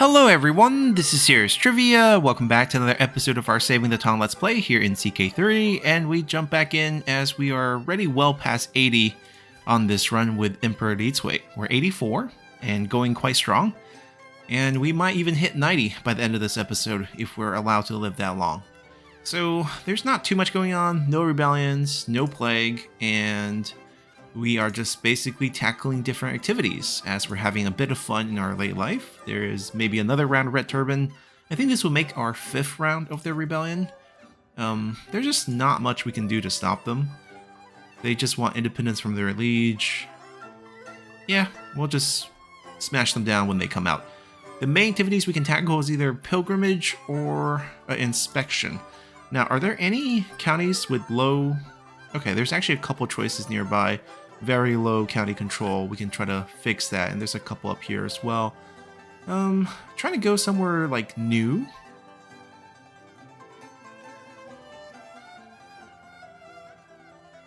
Hello everyone, this is Serious Trivia. Welcome back to another episode of our Saving the Tang Let's Play here in CK3, and we jump back in as we are already well past 80 on this run with Emperor E20. We're 84 and going quite strong, and we might even hit 90 by the end of this episode if we're allowed to live that long. So there's not too much going on, no rebellions, no plague, and we are just basically tackling different activities as we're having a bit of fun in our late life. There is maybe another round of Red Turban. I think this will make our 5th round of their rebellion. There's just not much we can do to stop them. They just want independence from their liege. Yeah, we'll just smash them down when they come out. The main activities we can tackle is either pilgrimage or inspection. Now, are there any counties with low... Okay, there's actually a couple choices nearby. Very low county control. We can try to fix that, and there's a couple up here as well. Trying to go somewhere like new.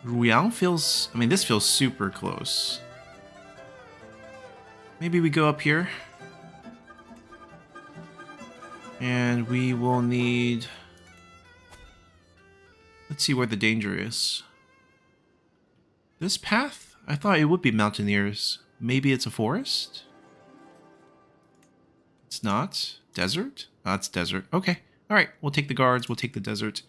Ruyang feels... I mean, this feels super close. Maybe we go up here. And we will need... Let's see where the danger is. This path? I thought it would be mountaineers. Maybe it's a forest? It's not. Desert? Oh, it's desert. Okay. Alright, we'll take the guards, we'll take the desert.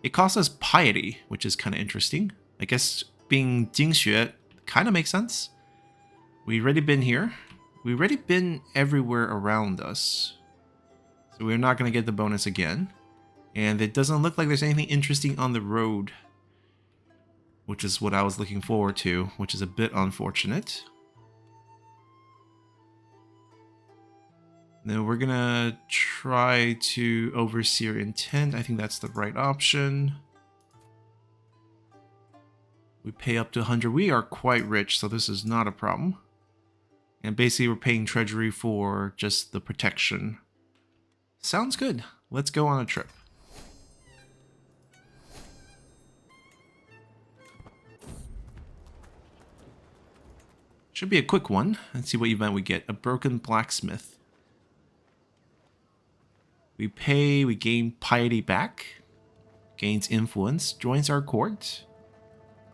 It costs us piety, which is kind of interesting. I guess being Jingxue kind of makes sense. We've already been here. We've already been everywhere around us. So we're not going to get the bonus again. And it doesn't look like there's anything interesting on the road, which is what I was looking forward to, which is a bit unfortunate. Then we're gonna try to overseer intent. I think that's the right option. We pay up to 100. We are quite rich, so this is not a problem. And basically we're paying treasury for just the protection. Sounds good. Let's go on a trip. Should be a quick one. Let's see what event we get. A broken blacksmith. We pay, we gain piety back. Gains influence. Joins our court.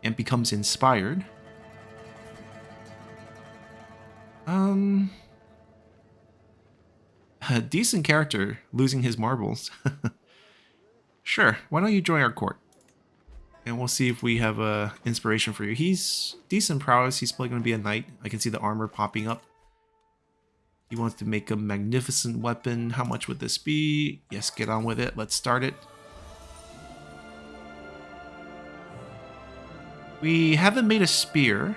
And becomes inspired. A decent character losing his marbles. Sure, why don't you join our court? And we'll see if we have a inspiration for you. He's decent prowess. He's probably going to be a knight. I can see the armor popping up. He wants to make a magnificent weapon. How much would this be? Yes, get on with it. Let's start it. We haven't made a spear.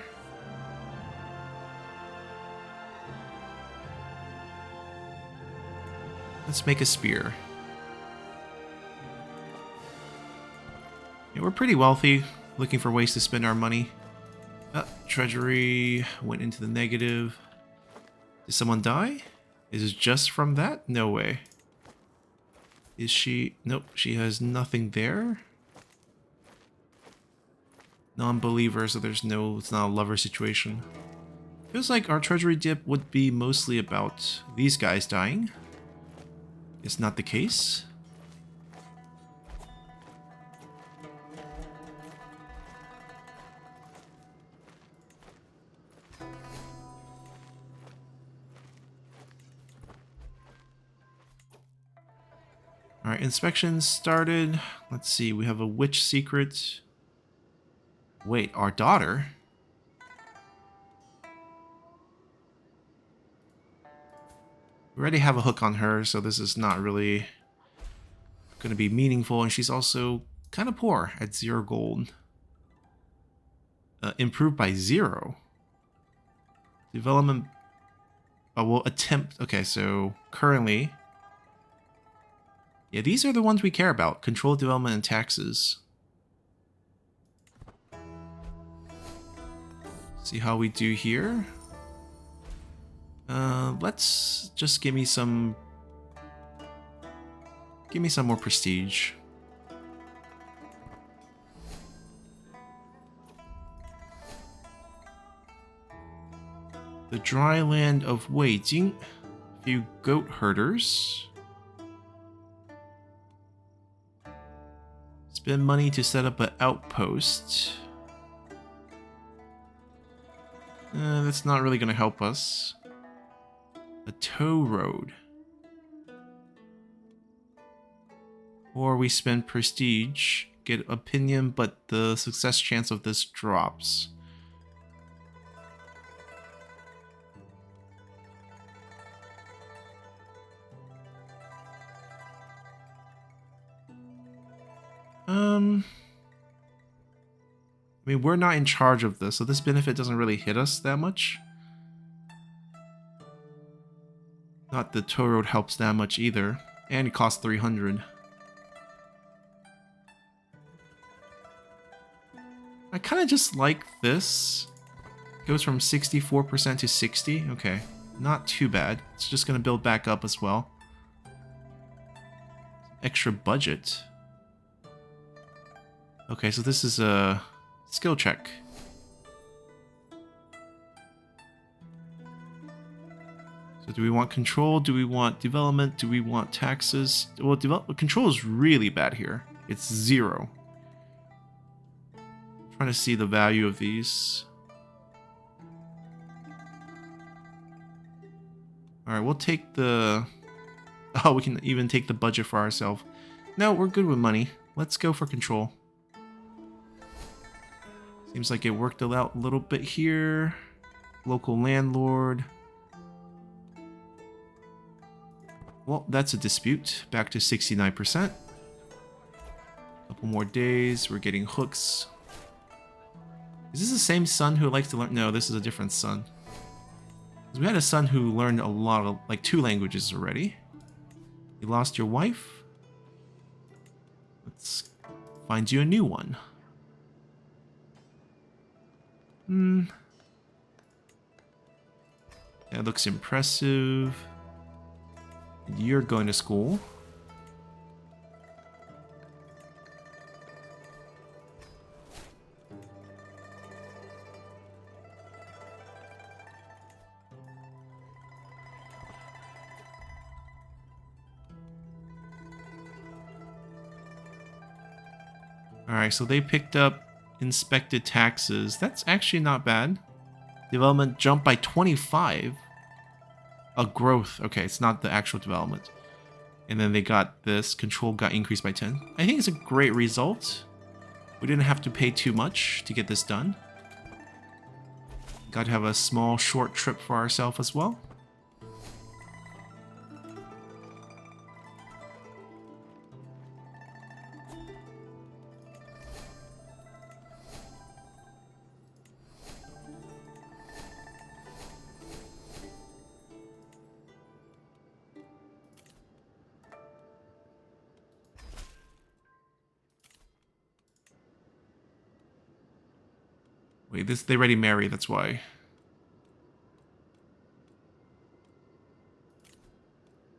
Let's make a spear. Yeah, we're pretty wealthy, looking for ways to spend our money. Treasury went into the negative. Did someone die? Is it just from that? No way. Is she? Nope, she has nothing there. Non-believer, so there's no, it's not a lover situation. Feels like our treasury dip would be mostly about these guys dying. It's not the case. Alright, inspection started. Let's see, we have a witch secret. Wait, our daughter? We already have a hook on her, so this is not really going to be meaningful. And she's also kind of poor at 0 gold. Improved by 0. Development... we'll attempt... Okay, so currently... Yeah, these are the ones we care about. Control, development, and taxes. See how we do here. Let's just give me some more prestige. The dry land of Weijing few goat herders. Spend money to set up an outpost. That's not really going to help us. A tow road. Or we spend prestige, get opinion, but the success chance of this drops. I mean, we're not in charge of this, so this benefit doesn't really hit us that much. Not the tow road helps that much either. And it costs 300. I kind of just like this. It goes from 64% to 60. Okay, not too bad. It's just going to build back up as well. Extra budget. Okay, so this is a skill check. So do we want control? Do we want development? Do we want taxes? Well, control is really bad here. It's 0. I'm trying to see the value of these. Alright, we'll take the... Oh, we can even take the budget for ourselves. No, we're good with money. Let's go for control. Seems like it worked out a little bit here. Local landlord. Well, that's a dispute. Back to 69%. Couple more days. We're getting hooks. Is this the same son who likes to learn? No, this is a different son. We had a son who learned a lot of, like, 2 languages already. You lost your wife? Let's find you a new one. That looks impressive. You're going to school. Alright, so they picked up inspected taxes. That's actually not bad. Development jumped by 25. A growth. Okay, it's not the actual development. And then they got this. Control got increased by 10. I think it's a great result. We didn't have to pay too much to get this done. Got to have a small, short trip for ourselves as well. Wait, they already married, that's why.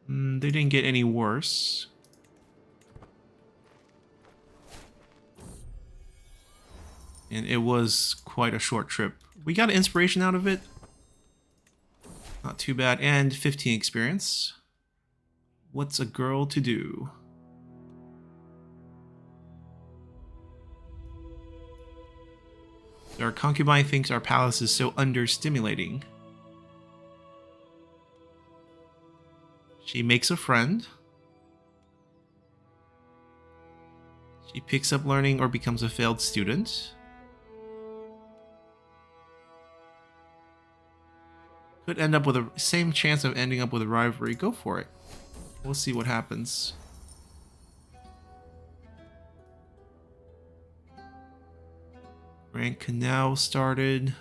They didn't get any worse. And it was quite a short trip. We got inspiration out of it. Not too bad. And 15 experience. What's a girl to do? Our concubine thinks our palace is so understimulating. She makes a friend. She picks up learning or becomes a failed student. Could end up with the same chance of ending up with a rivalry. Go for it. We'll see what happens. Grand Canal started.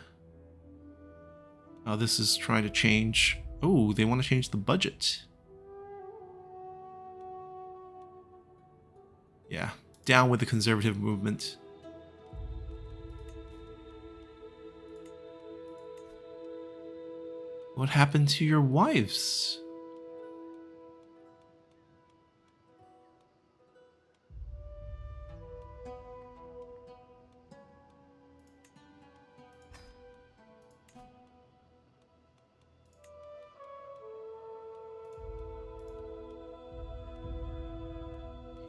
Oh, this is trying to change. Oh, they want to change the budget. Yeah, down with the conservative movement. What happened to your wives?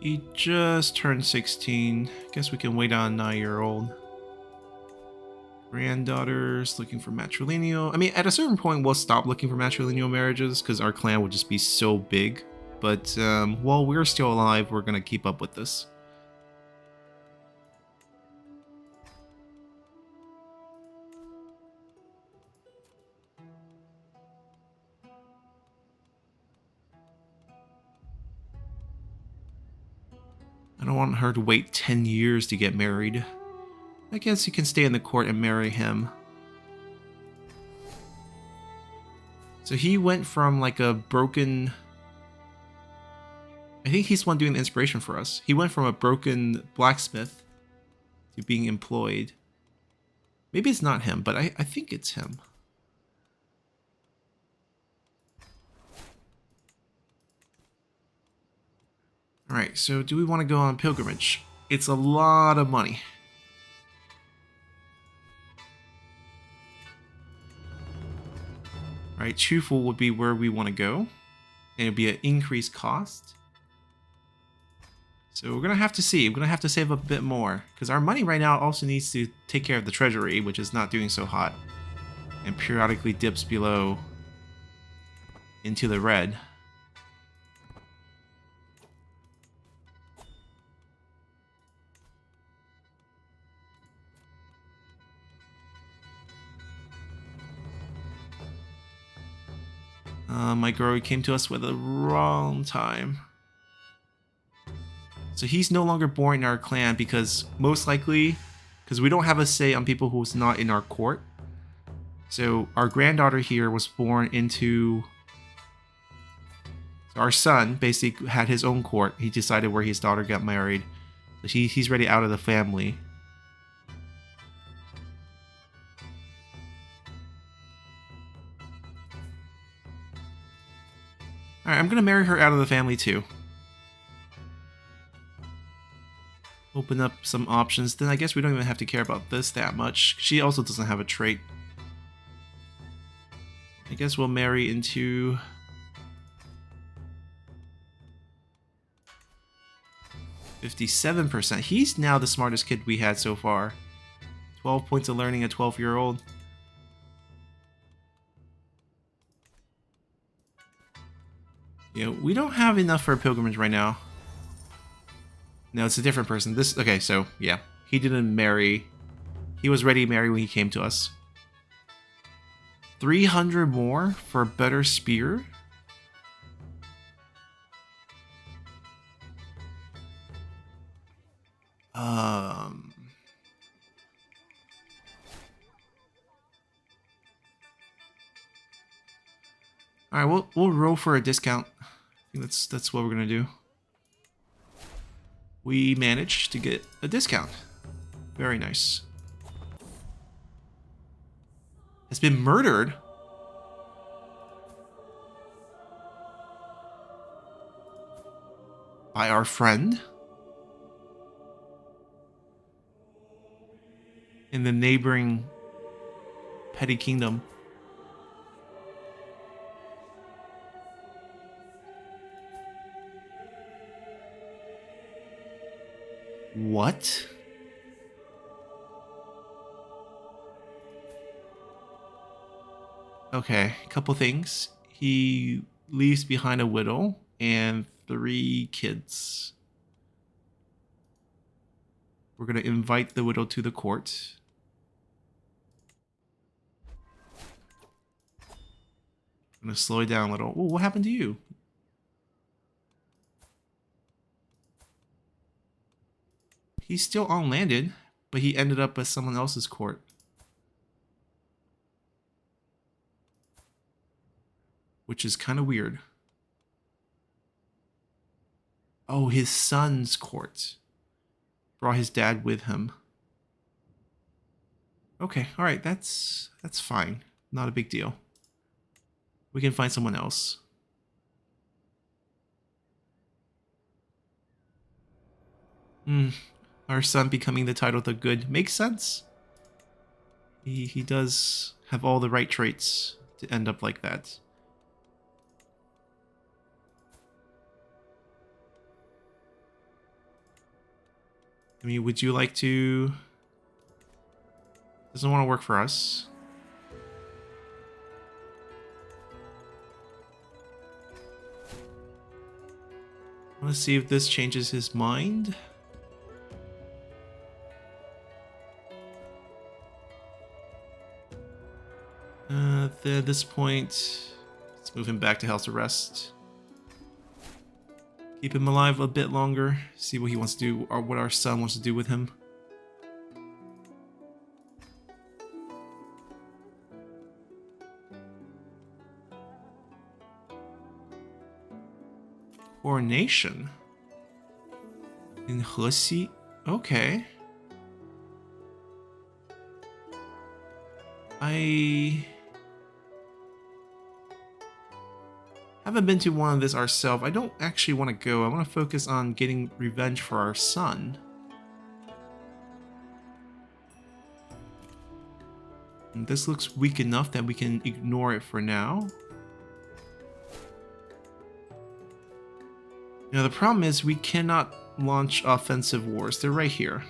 He just turned 16. Guess we can wait on a 9-year-old. Granddaughters looking for matrilineal. I mean, at a certain point, we'll stop looking for matrilineal marriages because our clan will just be so big. But while we're still alive, we're going to keep up with this. I don't want her to wait 10 years to get married. I guess you can stay in the court and marry him. So he went from like a broken... I think he's the one doing the inspiration for us. He went from a broken blacksmith to being employed. Maybe it's not him, but I think it's him. Alright, so do we want to go on pilgrimage? It's a lot of money. Alright, Chufu would be where we want to go. And it'd be an increased cost. So we're going to have to see. We're going to have to save a bit more. Because our money right now also needs to take care of the treasury, which is not doing so hot. And periodically dips below into the red. My girl came to us with the wrong time. So he's no longer born in our clan because most likely, because we don't have a say on people who's not in our court. So our granddaughter here was born into... So our son basically had his own court. He decided where his daughter got married. So he's already out of the family. Alright, I'm going to marry her out of the family too. Open up some options. Then I guess we don't even have to care about this that much. She also doesn't have a trait. I guess we'll marry into... 57%. He's now the smartest kid we had so far. 12 points of learning, a 12-year-old. You know, we don't have enough for a pilgrimage right now. No, it's a different person. This, okay, so, yeah. He didn't marry. He was ready to marry when he came to us. 300 more for a better spear? Alright, we'll roll for a discount. I think that's what we're gonna do. We managed to get a discount. Very nice. Has been murdered? By our friend? In the neighboring petty kingdom. What? Okay, a couple things. He leaves behind a widow and 3 kids. We're going to invite the widow to the court. I'm going to slow it down a little. Oh, what happened to you? He's still on landed, but he ended up at someone else's court. Which is kind of weird. Oh, his son's court. Brought his dad with him. Okay, alright, that's fine. Not a big deal. We can find someone else. Our son becoming the title of the good makes sense. He does have all the right traits to end up like that. I mean, would you like to... Doesn't want to work for us. Let's see if this changes his mind. At this point, let's move him back to house arrest. Keep him alive a bit longer. See what he wants to do, or what our son wants to do with him. Coronation in Hesi. Okay. I haven't been to one of this ourselves. I don't actually want to go. I want to focus on getting revenge for our son. And this looks weak enough that we can ignore it for now. Now the problem is we cannot launch offensive wars. They're right here.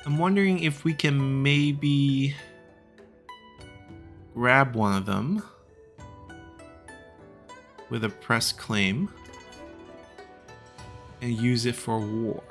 I'm wondering if we can maybe grab one of them with a press claim and use it for war.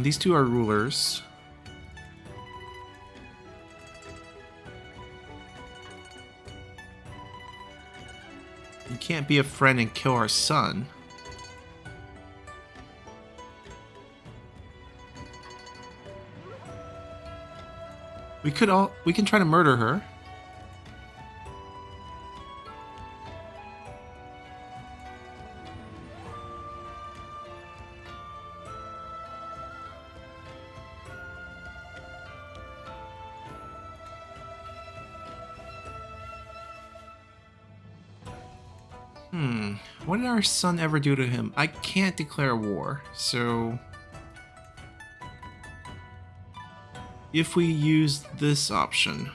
These two are rulers. You can't be a friend and kill our son. We can try to murder her. What did our son ever do to him? I can't declare war, so... If we use this option...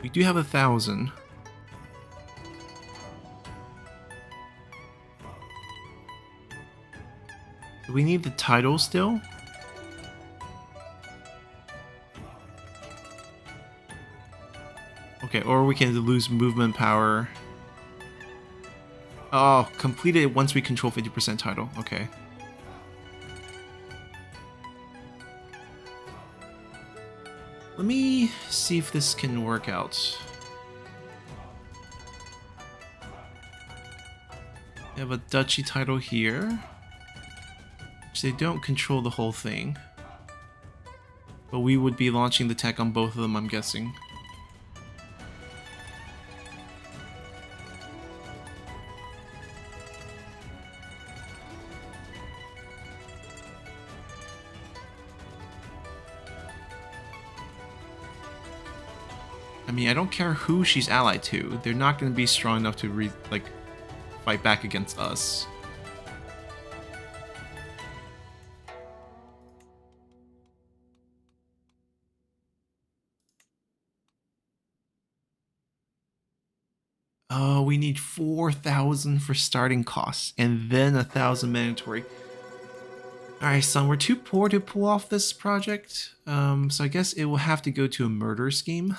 We do have 1,000. Do we need the title still? Okay, or we can lose movement power. Oh, completed once we control 50% title. Okay. Let me see if this can work out. We have a duchy title here. Which they don't control the whole thing. But we would be launching the tech on both of them, I'm guessing. I mean, I don't care who she's allied to. They're not going to be strong enough to fight back against us. Oh, we need 4,000 for starting costs, and then 1,000 mandatory. Alright, son, we're too poor to pull off this project, so I guess it will have to go to a murder scheme.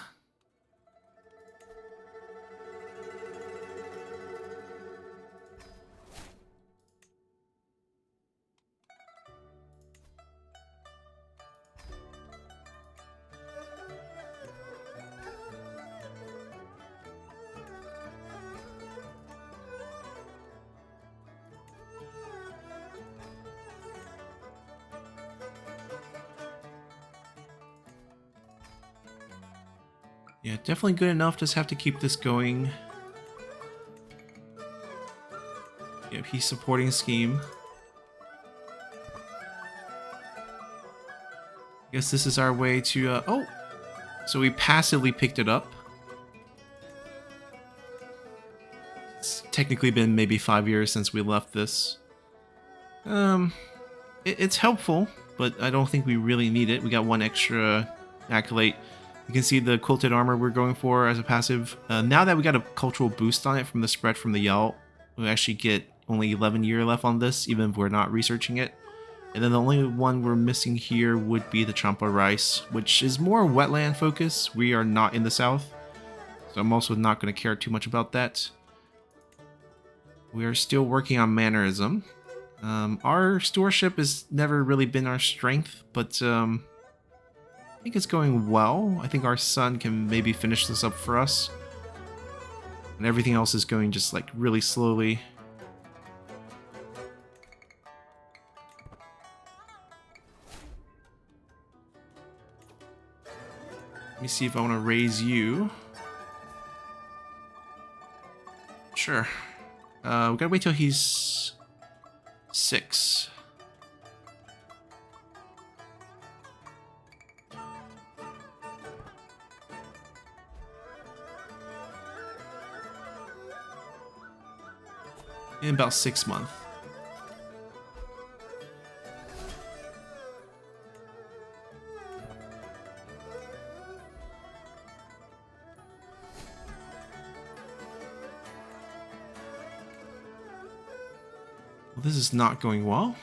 Yeah, definitely good enough. Just have to keep this going. Yeah, he's supporting a scheme. I guess this is our way to, oh! So we passively picked it up. It's technically been maybe 5 years since we left this. It's helpful, but I don't think we really need it. We got one extra acolyte. You can see the quilted armor we're going for as a passive. Now that we got a cultural boost on it from the spread from the Yell, we actually get only 11 year left on this, even if we're not researching it. And then the only one we're missing here would be the Champa Rice, which is more wetland focus. We are not in the south, so I'm also not going to care too much about that. We are still working on mannerism. Our stewardship has never really been our strength, but I think it's going well. I think our son can maybe finish this up for us. And everything else is going just like really slowly. Let me see if I want to raise you. Sure. We gotta wait till he's 6. In about 6 months. Well, this is not going well.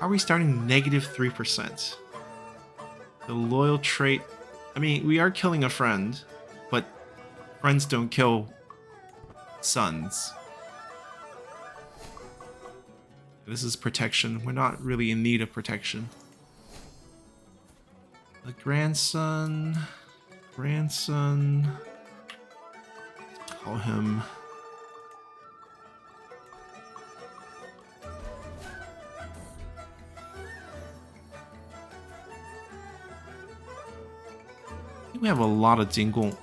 Are we starting -3%? The loyal trait. I mean, we are killing a friend, but friends don't kill sons. This is protection. We're not really in need of protection. The grandson. Call him. I think we have a lot of dingle.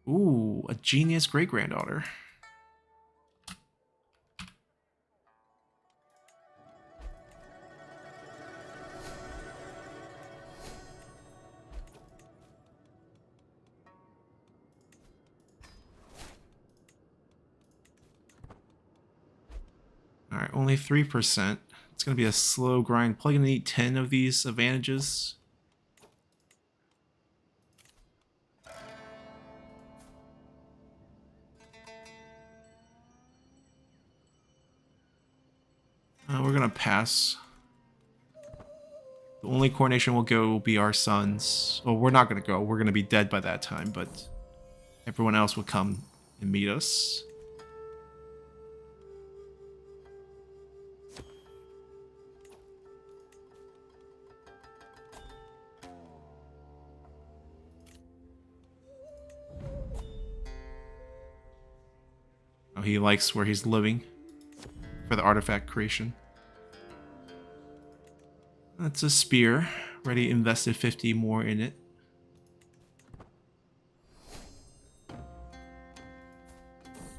Ooh, a genius great-granddaughter. Alright, only 3%. It's going to be a slow grind. Probably going to need 10 of these advantages. We're going to pass. The only coronation we'll go will be our sons. Well, we're not going to go. We're going to be dead by that time, but everyone else will come and meet us. Oh, he likes where he's living for the artifact creation. That's a spear. Already invested 50 more in it.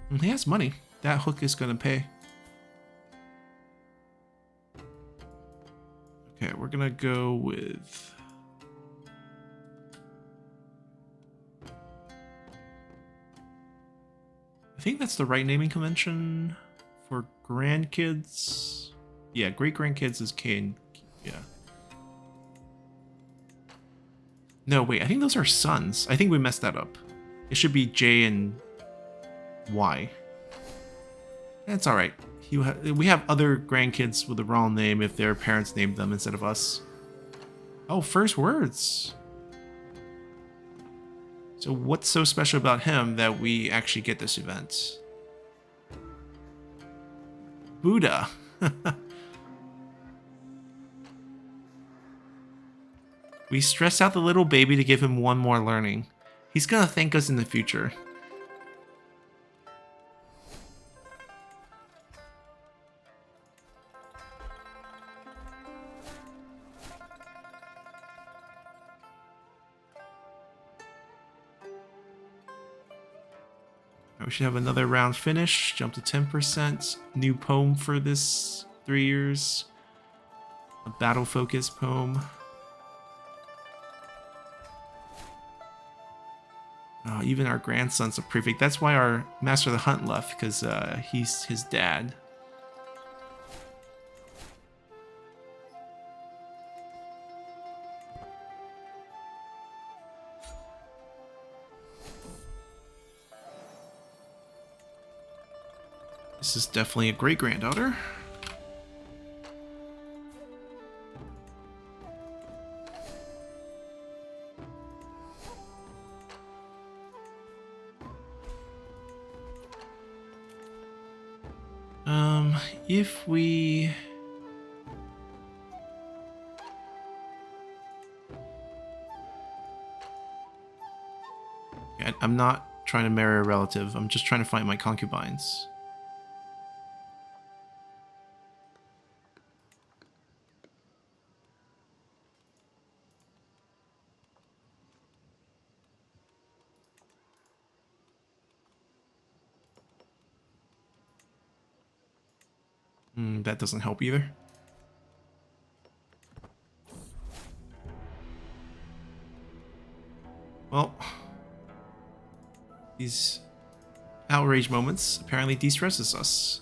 And he has money. That hook is going to pay. Okay, we're going to go with... I think that's the right naming convention for grandkids. Yeah, great-grandkids is K and... Yeah. No, wait, I think those are sons. I think we messed that up. It should be J and Y. That's alright. We have other grandkids with the wrong name if their parents named them instead of us. Oh, first words. So what's so special about him that we actually get this event? Buddha. We stress out the little baby to give him one more learning. He's gonna thank us in the future. We should have another round finish. Jump to 10%. New poem for this 3 years. A battle focus poem. Oh, even our grandson's a prefect. That's why our Master of the Hunt left, because he's his dad. This is definitely a great-granddaughter. If we... I'm not trying to marry a relative. I'm just trying to find my concubines. That doesn't help either. Well, these outrage moments apparently de-stresses us.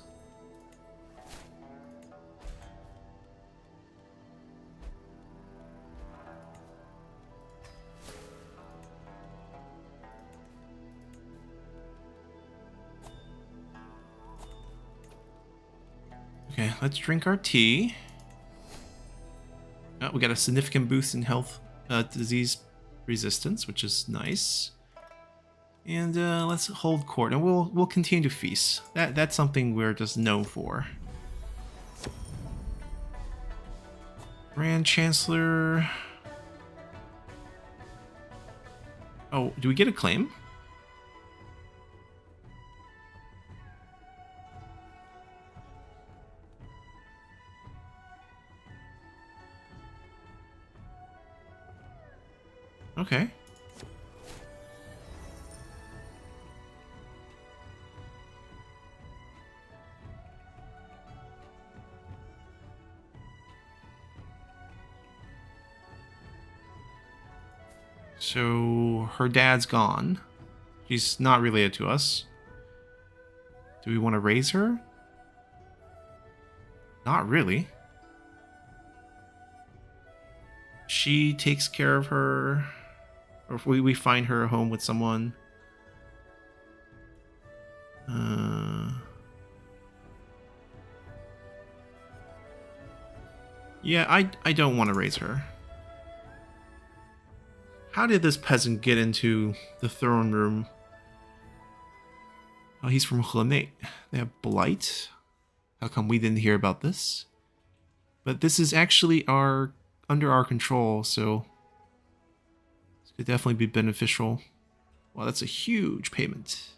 Okay, let's drink our tea. Oh, we got a significant boost in health, disease resistance, which is nice. And let's hold court, and we'll continue to feast. That's something we're just known for. Grand Chancellor. Oh, do we get a claim? Okay. So her dad's gone. She's not related to us. Do we want to raise her? Not really. She takes care of her. Or if we find her a home with someone. Yeah, I don't want to raise her. How did this peasant get into the throne room? Oh, he's from Hlenet. They have blight. How come we didn't hear about this? But this is actually under our control, so this could definitely be beneficial. Wow, that's a huge payment.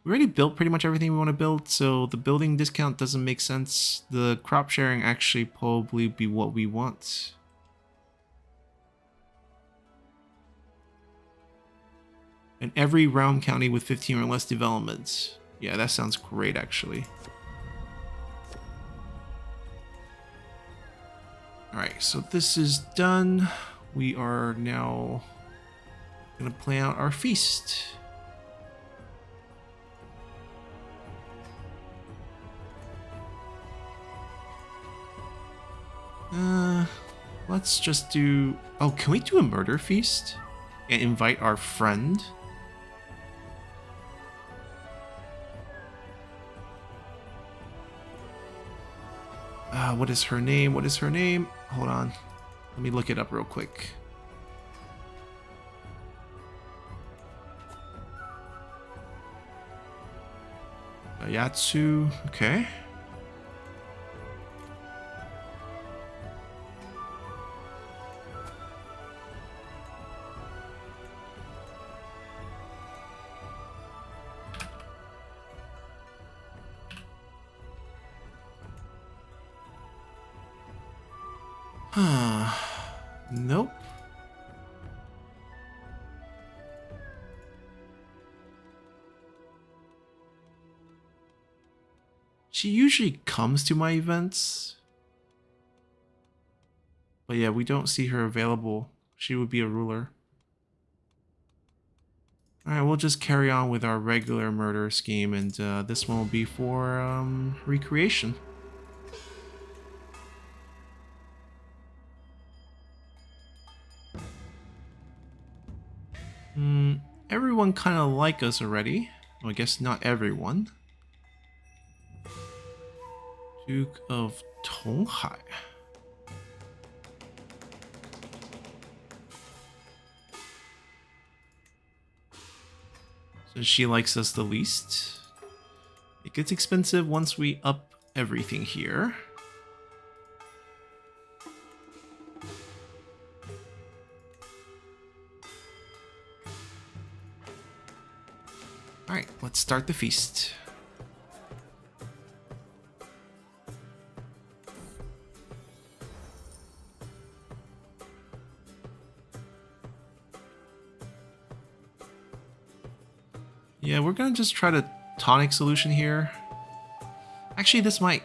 We already built pretty much everything we want to build, so the building discount doesn't make sense. The crop sharing actually probably be what we want. And every realm county with 15 or less developments. Yeah, that sounds great actually. Alright, so this is done. We are now gonna plan out our feast. Let's just do... Oh, can we do a murder feast? And invite our friend? What is her name? What is her name? Hold on. Let me look it up real quick. Yatsu, okay. Nope. She usually comes to my events. But yeah, we don't see her available. She would be a ruler. Alright, we'll just carry on with our regular murder scheme, and this one will be for recreation. Everyone kind of like us already. Well, I guess not everyone. Duke of Tonghai. So she likes us the least. It gets expensive once we up everything here. Alright, let's start the feast. Yeah, we're gonna just try the tonic solution here. Actually, this might...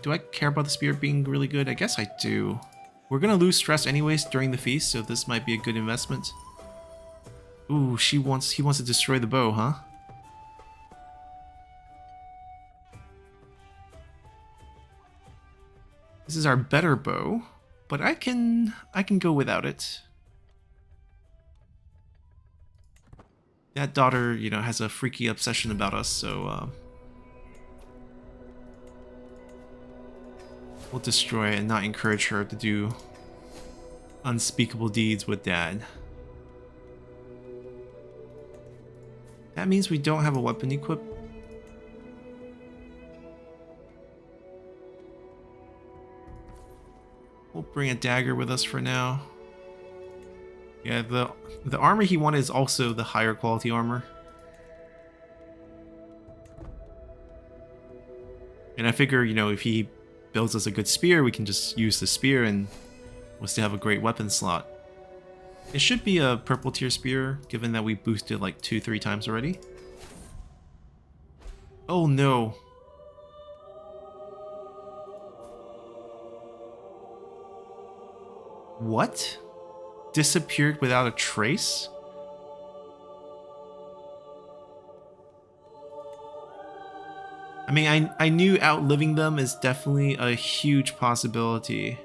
Do I care about the spirit being really good? I guess I do. We're gonna lose stress anyways during the feast, so this might be a good investment. Ooh, he wants to destroy the bow, huh? This is our better bow, but I can go without it. That daughter, you know, has a freaky obsession about us, so we'll destroy it and not encourage her to do unspeakable deeds with Dad. That means we don't have a weapon equipped. We'll bring a dagger with us for now. Yeah, the armor he wanted is also the higher quality armor. And I figure, you know, if he builds us a good spear, we can just use the spear and we'll still have a great weapon slot. It should be a purple tier spear, given that we boosted like 2-3 times already. Oh no. What? Disappeared without a trace? I mean, I knew outliving them is definitely a huge possibility.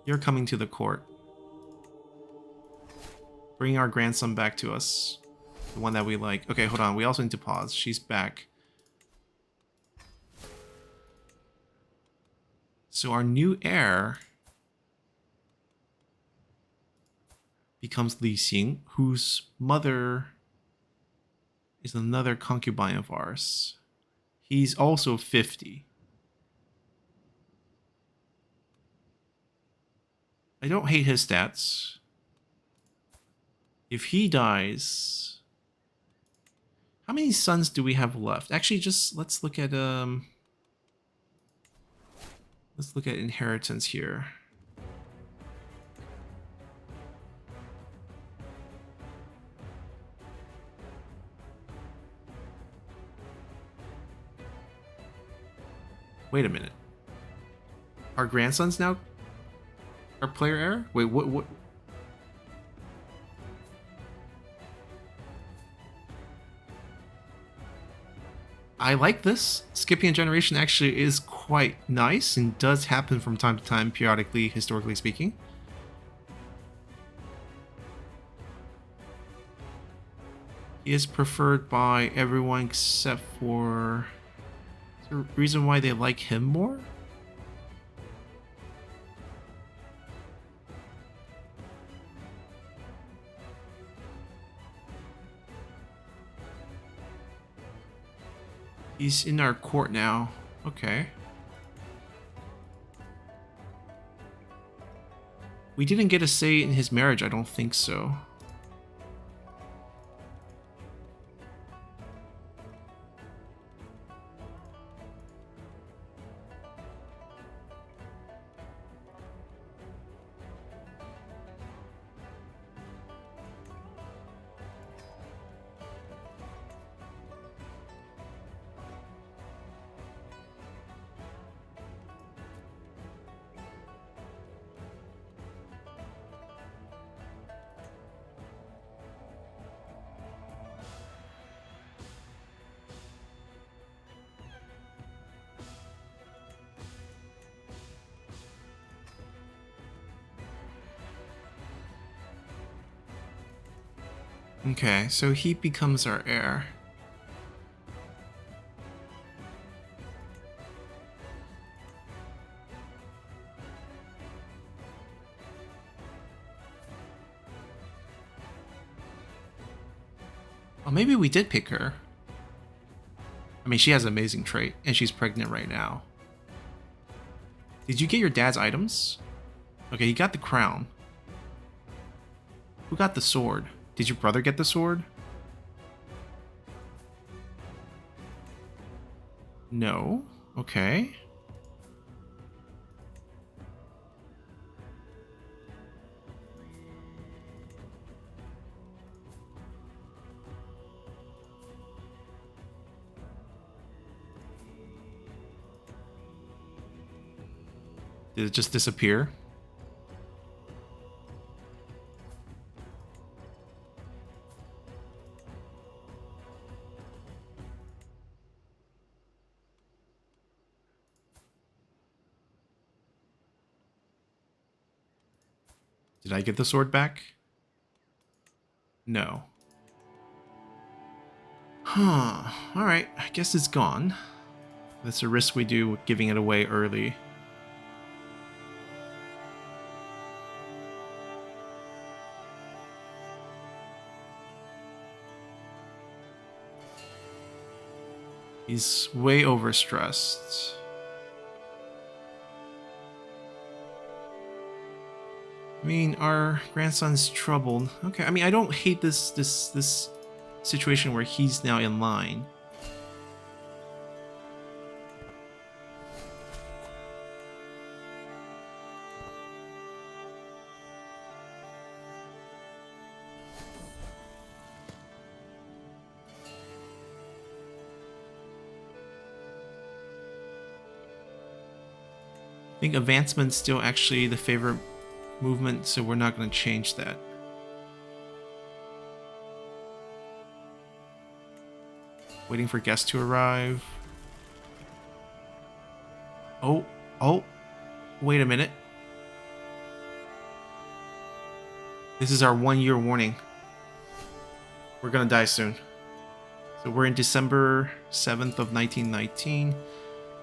You're coming to the court. Bring our grandson back to us. The one that we like. Okay, hold on. We also need to pause. She's back. So our new heir becomes Li Xing, whose mother is another concubine of ours. He's also 50. I don't hate his stats. If he dies... How many sons do we have left? Actually, just let's look at inheritance here. Wait a minute. Our grandsons now are player heir? Wait, what? I like this. Skipping a generation actually is quite nice and does happen from time to time, periodically, historically speaking. He is preferred by everyone except for... Is there a reason why they like him more? He's in our court now. Okay. We didn't get a say in his marriage, I don't think so. Okay, so he becomes our heir. Oh, maybe we did pick her. I mean, she has an amazing trait, and she's pregnant right now. Did you get your dad's items? Okay, he got the crown. Who got the sword? Did your brother get the sword? No. Okay. Did it just disappear? Did I get the sword back? No. Huh. Alright, I guess it's gone. That's a risk we do with giving it away early. He's way overstressed. I mean, our grandson's troubled. Okay, I mean, I don't hate this situation where he's now in line. I think advancement's still actually the favorite movement, so we're not going to change that. Waiting for guests to arrive. Oh, wait a minute. This is our 1 year warning. We're gonna die soon. So we're in December 7th of 1919,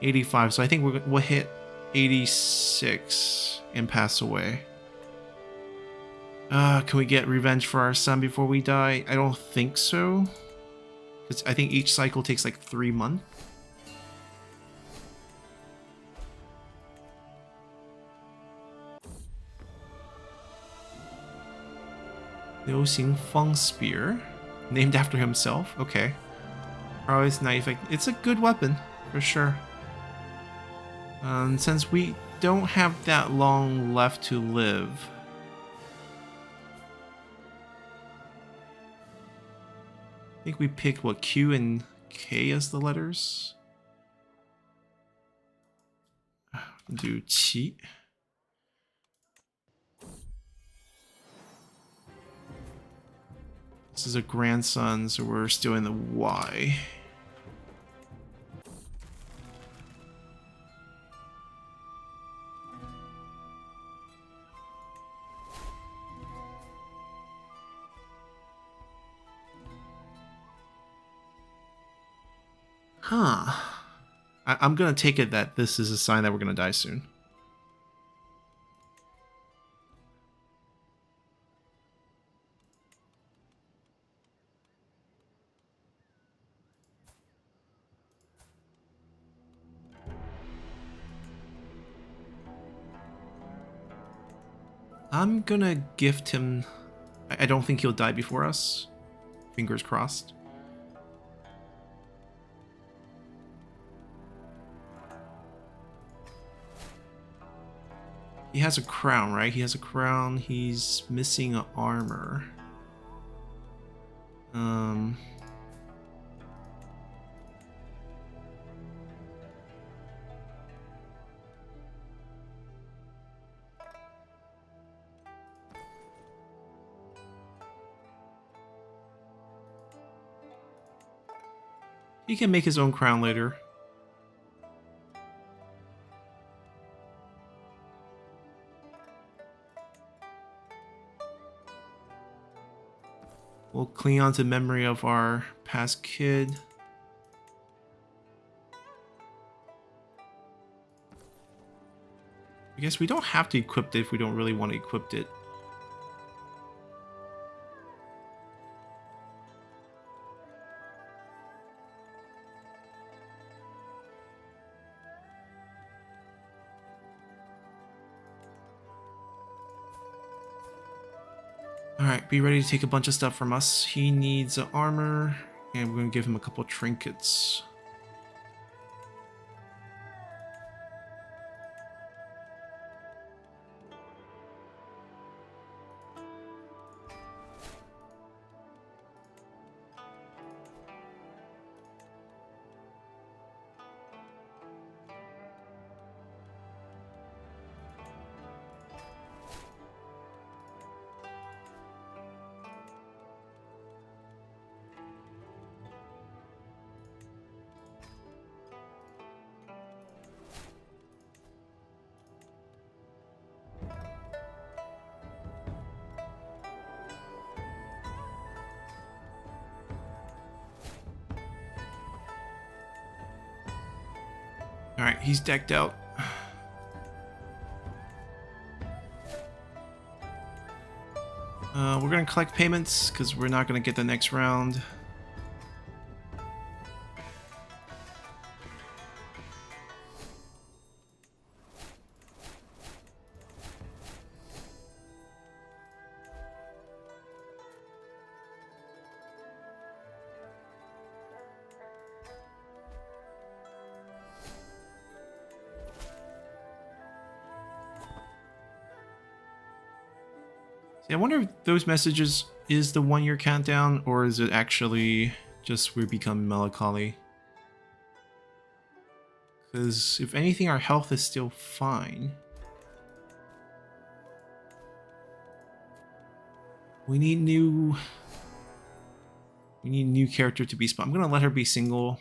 85. So I think we'll hit 86 and pass away. Can we get revenge for our son before we die? I don't think so. Because I think each cycle takes like 3 months. Liu Xingfeng Spear. Named after himself. Okay. Always knife. It's a good weapon, for sure. Since we don't have that long left to live, I think we pick what, Q and K as the letters. Do Qi. This is a grandson, so we're still in the Y. Huh. I'm gonna take it that this is a sign that we're gonna die soon. I'm gonna gift him... I don't think he'll die before us. Fingers crossed. He has a crown, right? He has a crown. He's missing armor. He can make his own crown later. We'll cling on to memory of our past kid. I guess we don't have to equip it if we don't really want to equip it. Alright, be ready to take a bunch of stuff from us. He needs armor, and we're going to give him a couple trinkets. Alright, he's decked out. We're going to collect payments because we're not going to get the next round. I wonder if those messages is the 1-year countdown, or is it actually just we become melancholy? Because if anything, our health is still fine. We need new character to be spawned. I'm gonna let her be single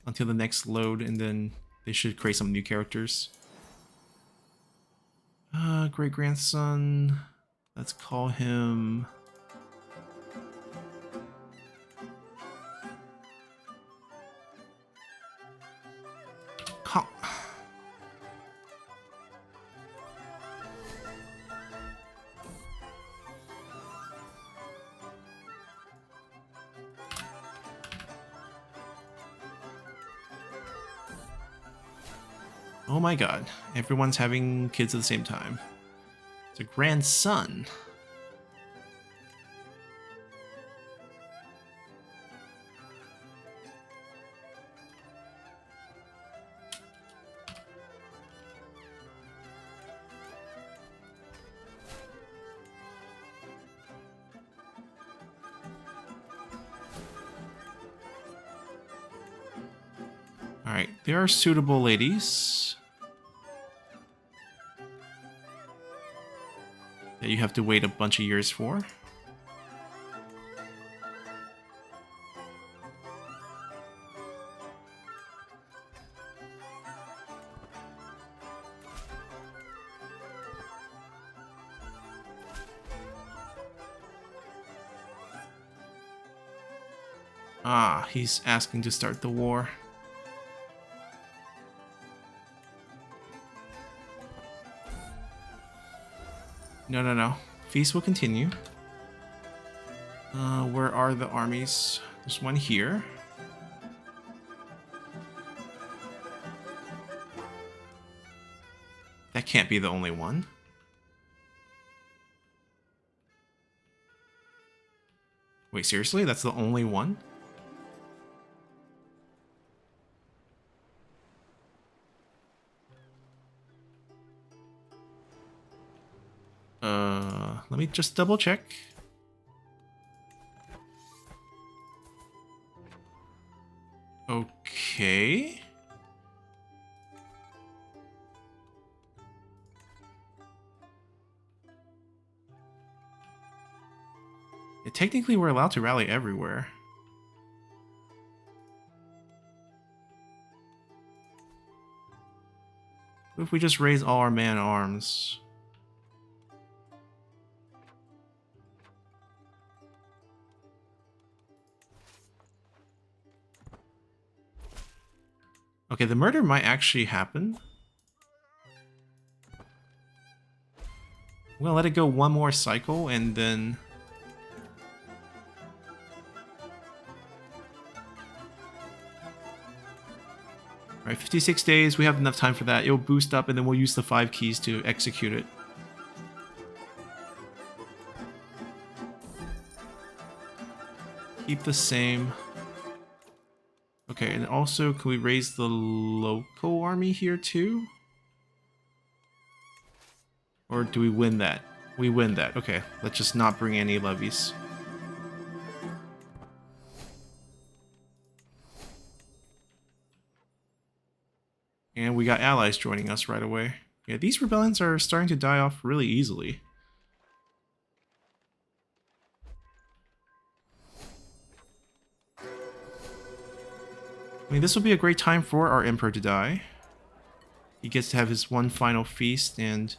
until the next load, and then they should create some new characters. Great grandson. Let's call him... Oh my god, everyone's having kids at the same time. It's a grandson. Alright, there are suitable ladies that you have to wait a bunch of years for. Ah, he's asking to start the war. No. Feast will continue. Where are the armies? There's one here. That can't be the only one. Wait, seriously? That's the only one? Let me just double check. Okay. Yeah, technically, we're allowed to rally everywhere. What if we just raise all our man-at-arms? Okay, the murder might actually happen. I'm gonna let it go one more cycle and then... Alright, 56 days, we have enough time for that. It'll boost up and then we'll use the 5 keys to execute it. Keep the same. Okay, and also, can we raise the local army here too? Or do we win that? We win that. Okay, let's just not bring any levies. And we got allies joining us right away. Yeah, these rebellions are starting to die off really easily. I mean, this will be a great time for our Emperor to die. He gets to have his one final feast and...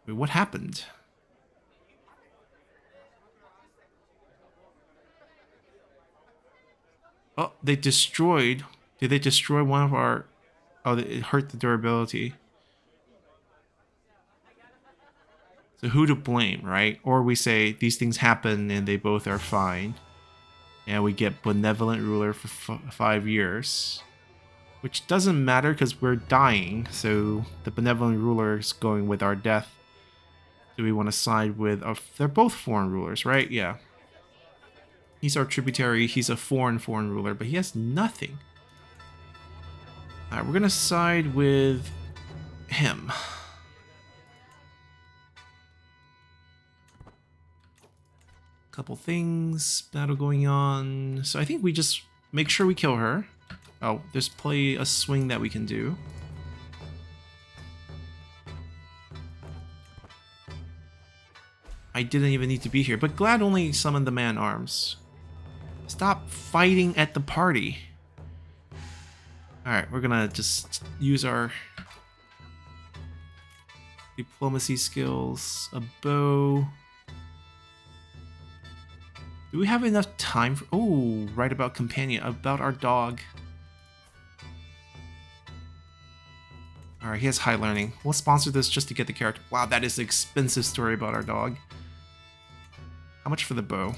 Wait, what happened? Oh, they destroyed... Did they destroy one of our... Oh, it hurt the durability. So who to blame, right? Or we say these things happen and they both are fine. And we get benevolent ruler for 5 years. Which doesn't matter because we're dying. So the benevolent ruler is going with our death. Do we want to side with... they're both foreign rulers, right? Yeah. He's our tributary. He's a foreign ruler, but he has nothing. Alright, we're going to side with him. Couple things, battle going on. So I think we just make sure we kill her. Oh, there's probably a swing that we can do. I didn't even need to be here, but glad only summoned the man-arms. Stop fighting at the party. Alright, we're gonna just use our diplomacy skills, a bow. Do we have enough time for... Oh, right about companion, about our dog. Alright, he has high learning. We'll sponsor this just to get the character. Wow, that is an expensive story about our dog. How much for the bow?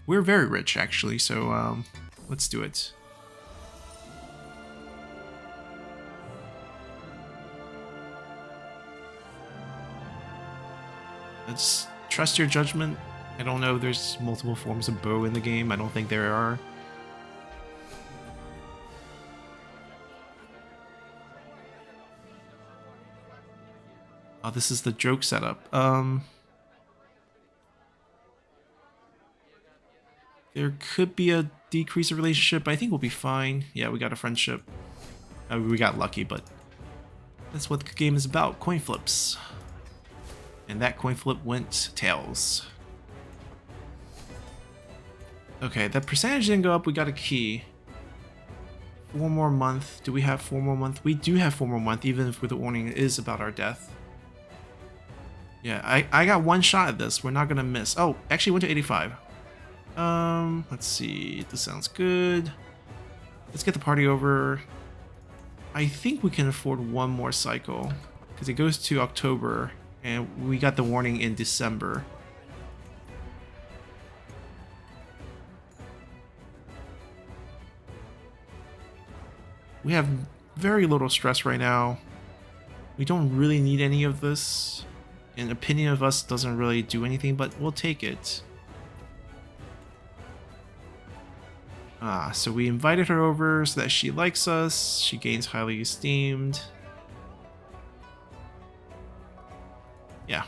We're very rich, actually, so let's do it. Let's trust your judgment. I don't know if there's multiple forms of bow in the game. I don't think there are. Oh, this is the joke setup. There could be a decrease of relationship, but I think we'll be fine. Yeah, we got a friendship. We got lucky, but that's what the game is about. Coin flips. And that coin flip went tails. Okay, that percentage didn't go up. We got a key. 4 more month. Do we have 4 more month? We do have 4 more month, even if with the warning it is about our death. Yeah, I got one shot at this. We're not gonna miss. Oh, actually went to 85. Let's see. This sounds good. Let's get the party over. I think we can afford one more cycle because it goes to October and we got the warning in December. We have very little stress right now. We don't really need any of this. An opinion of us doesn't really do anything, but we'll take it. So we invited her over so that she likes us. She gains highly esteemed. Yeah.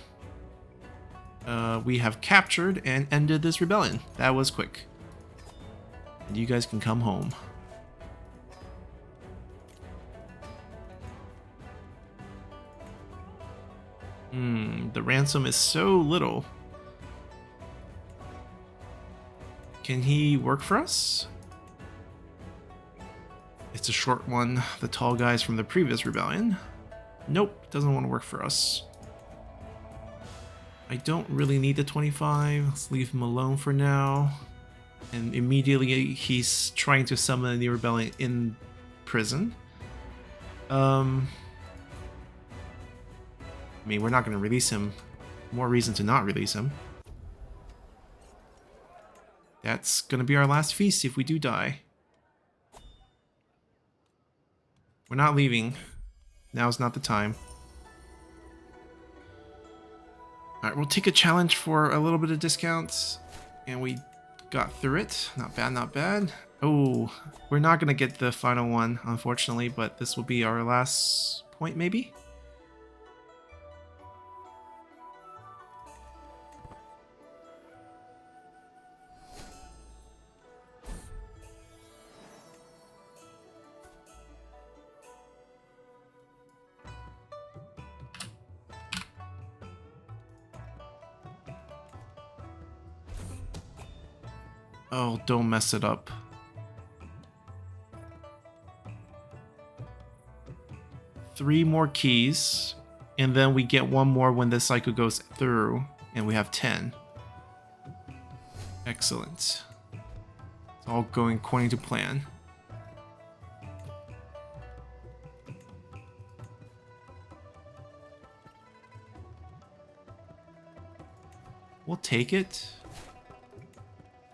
We have captured and ended this rebellion. That was quick. And you guys can come home. The ransom is so little. Can he work for us? It's a short one. The tall guys from the previous rebellion. Nope, doesn't want to work for us. I don't really need the 25. Let's leave him alone for now. And immediately he's trying to summon a new rebellion in prison. I mean, we're not going to release him. More reason to not release him. That's going to be our last feast if we do die. We're not leaving. Now's not the time. Alright, we'll take a challenge for a little bit of discounts. And we got through it. Not bad, not bad. Oh, we're not going to get the final one, unfortunately, but this will be our last point, maybe? Oh, don't mess it up. Three more keys, and then we get one more when this cycle goes through, and we have 10. Excellent. It's all going according to plan. We'll take it.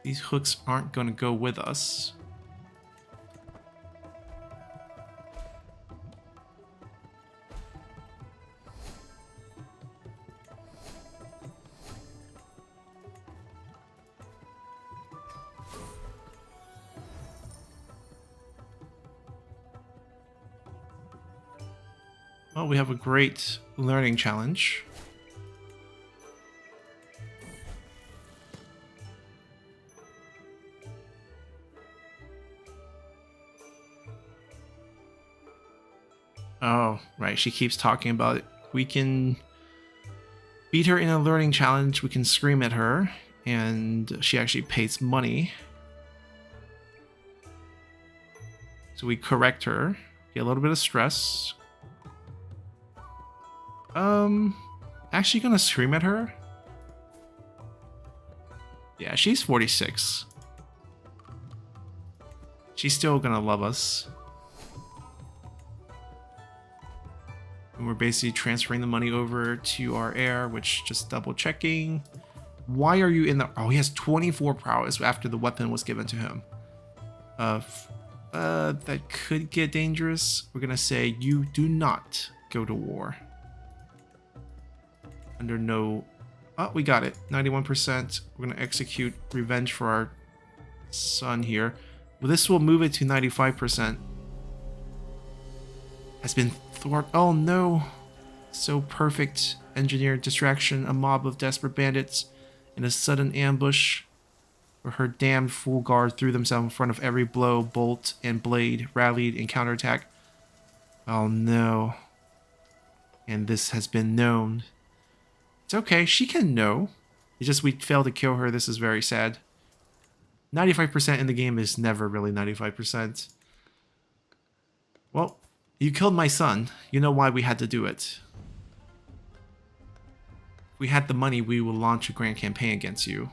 These hooks aren't going to go with us. Well, we have a great learning challenge. Oh, right. She keeps talking about it. We can beat her in a learning challenge. We can scream at her, and she actually pays money. So we correct her. Get a little bit of stress. Actually gonna scream at her. Yeah, she's 46. She's still gonna love us. And we're basically transferring the money over to our heir, which just double checking. Why are you in the... Oh, he has 24 prowess after the weapon was given to him. That could get dangerous. We're gonna say you do not go to war. Under no... Oh, we got it. 91%. We're gonna execute revenge for our son here. Well, this will move it to 95%. Has been thwarted. Oh no. So perfect. Engineered distraction. A mob of desperate bandits in a sudden ambush where her damned full guard threw themselves in front of every blow, bolt, and blade, rallied and counterattack. Oh no. And this has been known. It's okay. She can know. It's just we failed to kill her. This is very sad. 95% in the game is never really 95%. Well, you killed my son. You know why we had to do it. If we had the money, we will launch a grand campaign against you.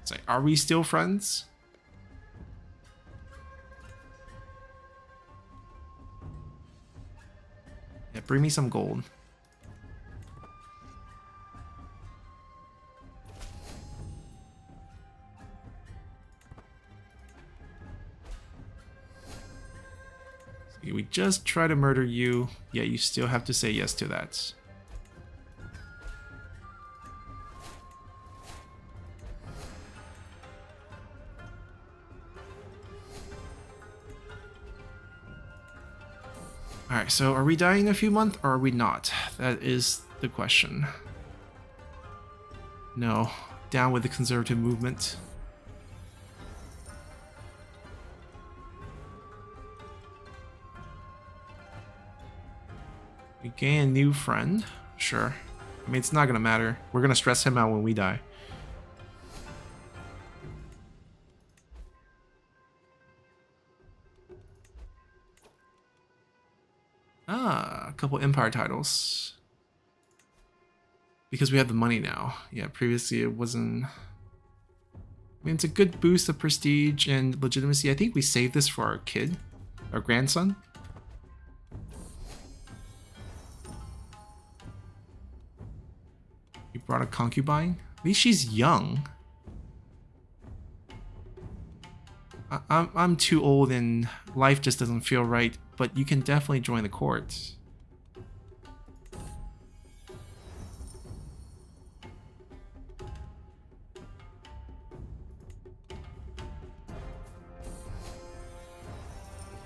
It's like, are we still friends? bring me some gold. See, we just try to murder you. Yeah, you still have to say yes to that. Alright, so are we dying in a few months or are we not? That is the question. No. Down with the conservative movement. We gain a new friend. Sure. I mean, it's not gonna matter. We're gonna stress him out when we die. Ah, a couple Empire titles. Because we have the money now. Yeah, previously it wasn't... I mean, it's a good boost of prestige and legitimacy. I think we saved this for our kid. Our grandson. You brought a concubine? At least she's young. I'm too old and life just doesn't feel right, but you can definitely join the court.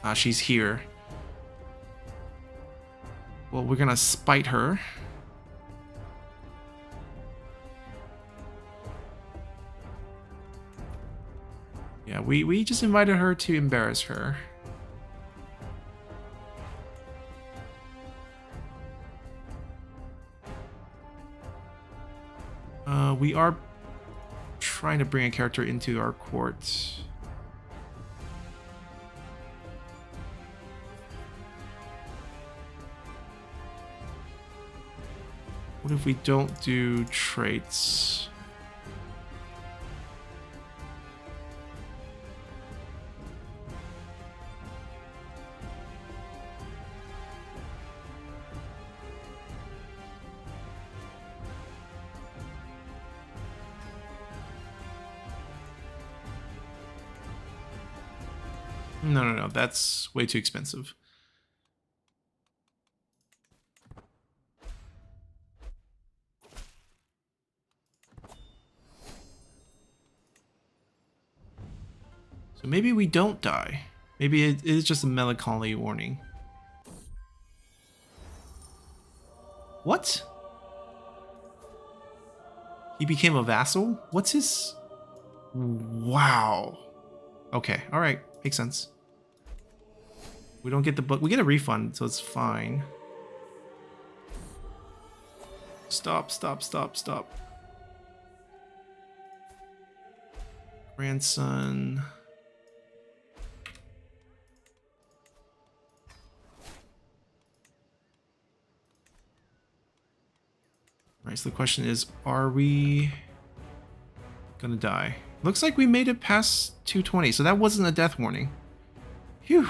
Ah, she's here. Well, we're gonna spite her. Yeah, we just invited her to embarrass her. We are trying to bring a character into our court. What if we don't do traits? No, that's way too expensive. So maybe we don't die. Maybe it is just a melancholy warning. What? He became a vassal? What's his... Wow. Okay, alright. Makes sense. We don't get the book. We get a refund, so it's fine. Stop. Grandson. Alright, so the question is, are we gonna die? Looks like we made it past 220, so that wasn't a death warning. Phew.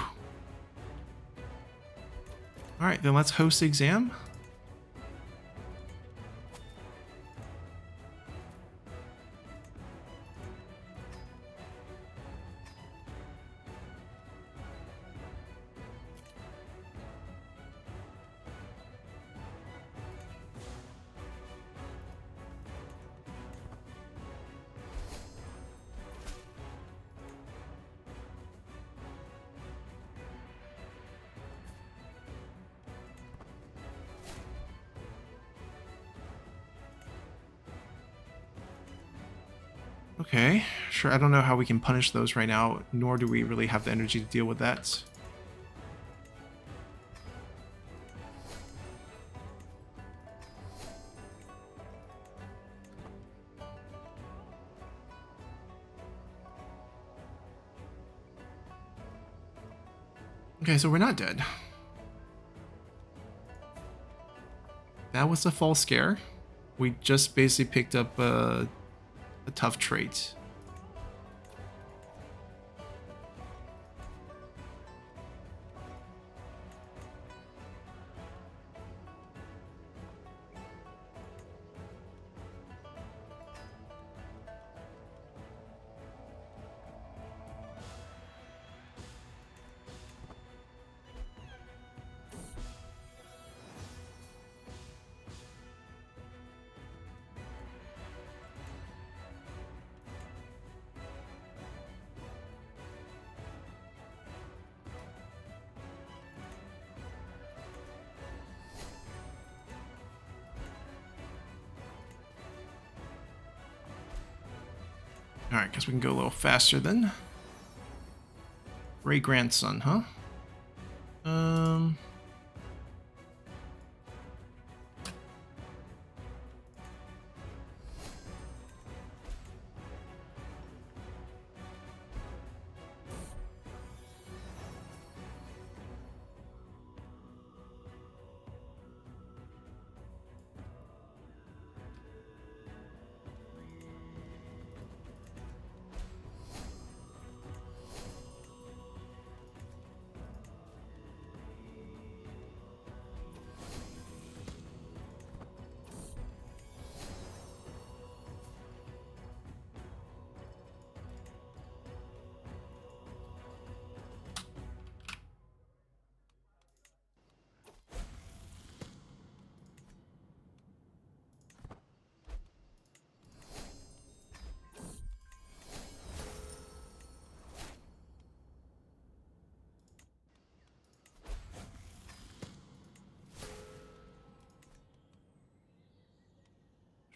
Alright, then let's host the exam. Okay, sure. I don't know how we can punish those right now, nor do we really have the energy to deal with that. Okay, so we're not dead. That was a false scare. We just basically picked up a tough trait. Alright, guess we can go a little faster then. Great grandson, huh?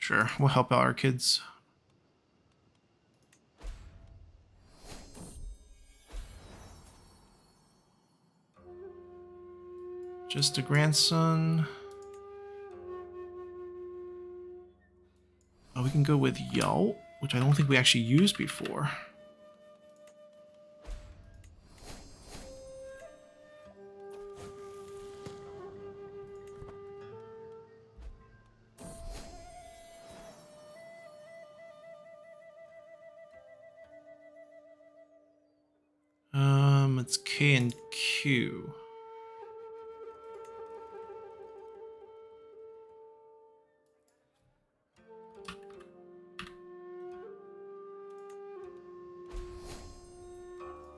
Sure, we'll help out our kids. Just a grandson. Oh, we can go with Yao, which I don't think we actually used before. It's K and Q.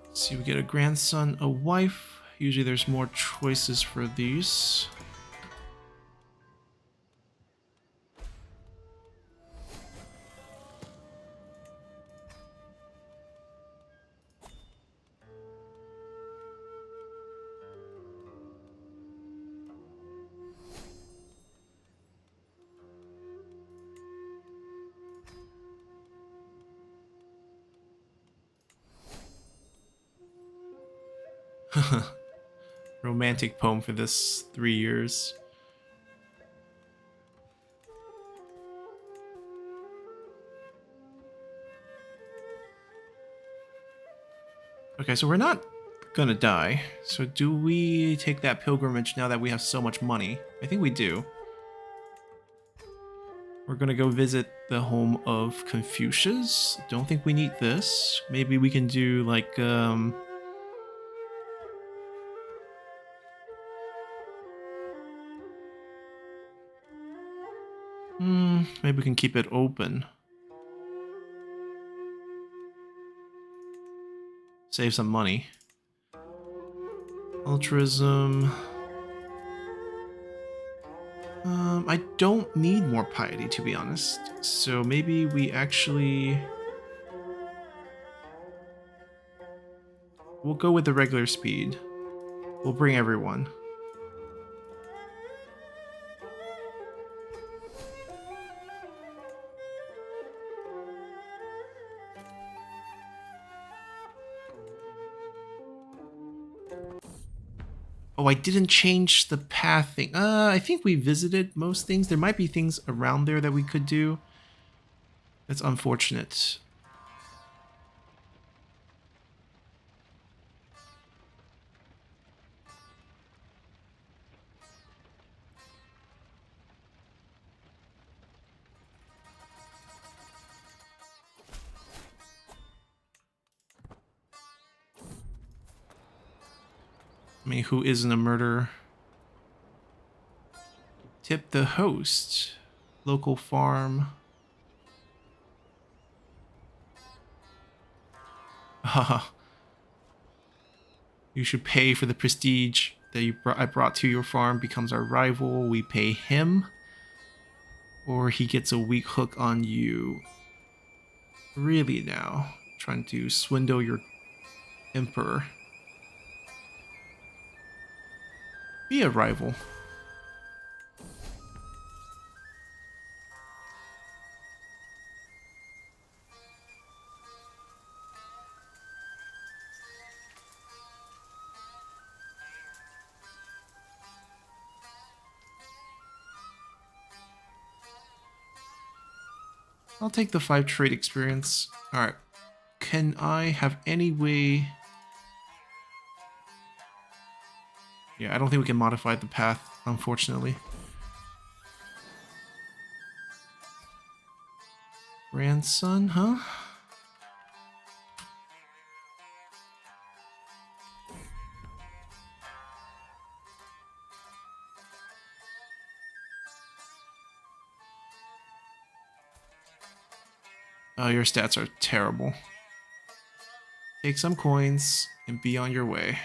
Let's see, we get a grandson, a wife. Usually there's more choices for these. Romantic poem for this 3 years. Okay, so we're not gonna die. So do we take that pilgrimage now that we have so much money? I think we do. We're gonna go visit the home of Confucius. Don't think we need this. Maybe we can do like maybe we can keep it open. Save some money. Altruism. I don't need more piety, to be honest. So maybe we actually... We'll go with the regular speed. We'll bring everyone. Oh, I didn't change the path thing. I think we visited most things. There might be things around there that we could do. That's unfortunate. I mean, who isn't a murderer? Tip the host. Local farm. Haha. You should pay for the prestige that I brought to your farm. Becomes our rival. We pay him. Or he gets a weak hook on you. Really now? Trying to swindle your emperor. Be a rival. I'll take the 5 trade experience. Alright. Can I have any way... Yeah, I don't think we can modify the path, unfortunately. Grandson, huh? Oh, your stats are terrible. Take some coins and be on your way.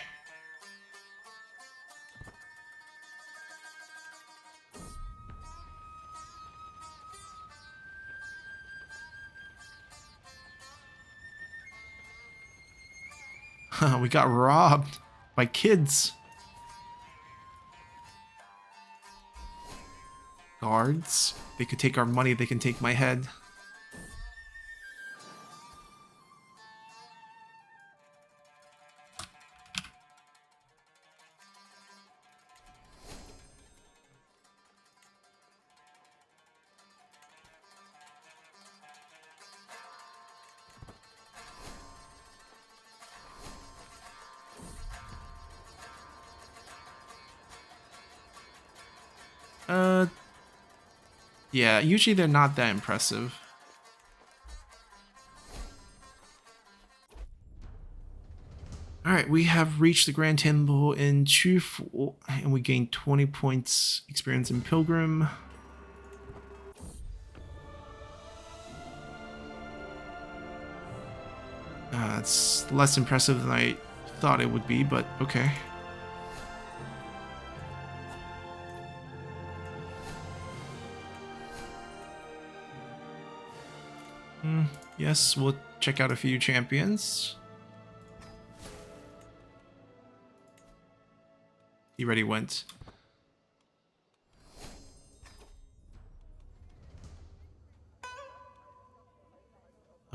We got robbed by kids. Guards. They could take our money, they can take my head. Yeah, usually they're not that impressive. Alright, we have reached the Grand Temple in Chufu, and we gained 20 points experience in Pilgrim. It's less impressive than I thought it would be, but okay. Yes, we'll check out a few champions. He already went.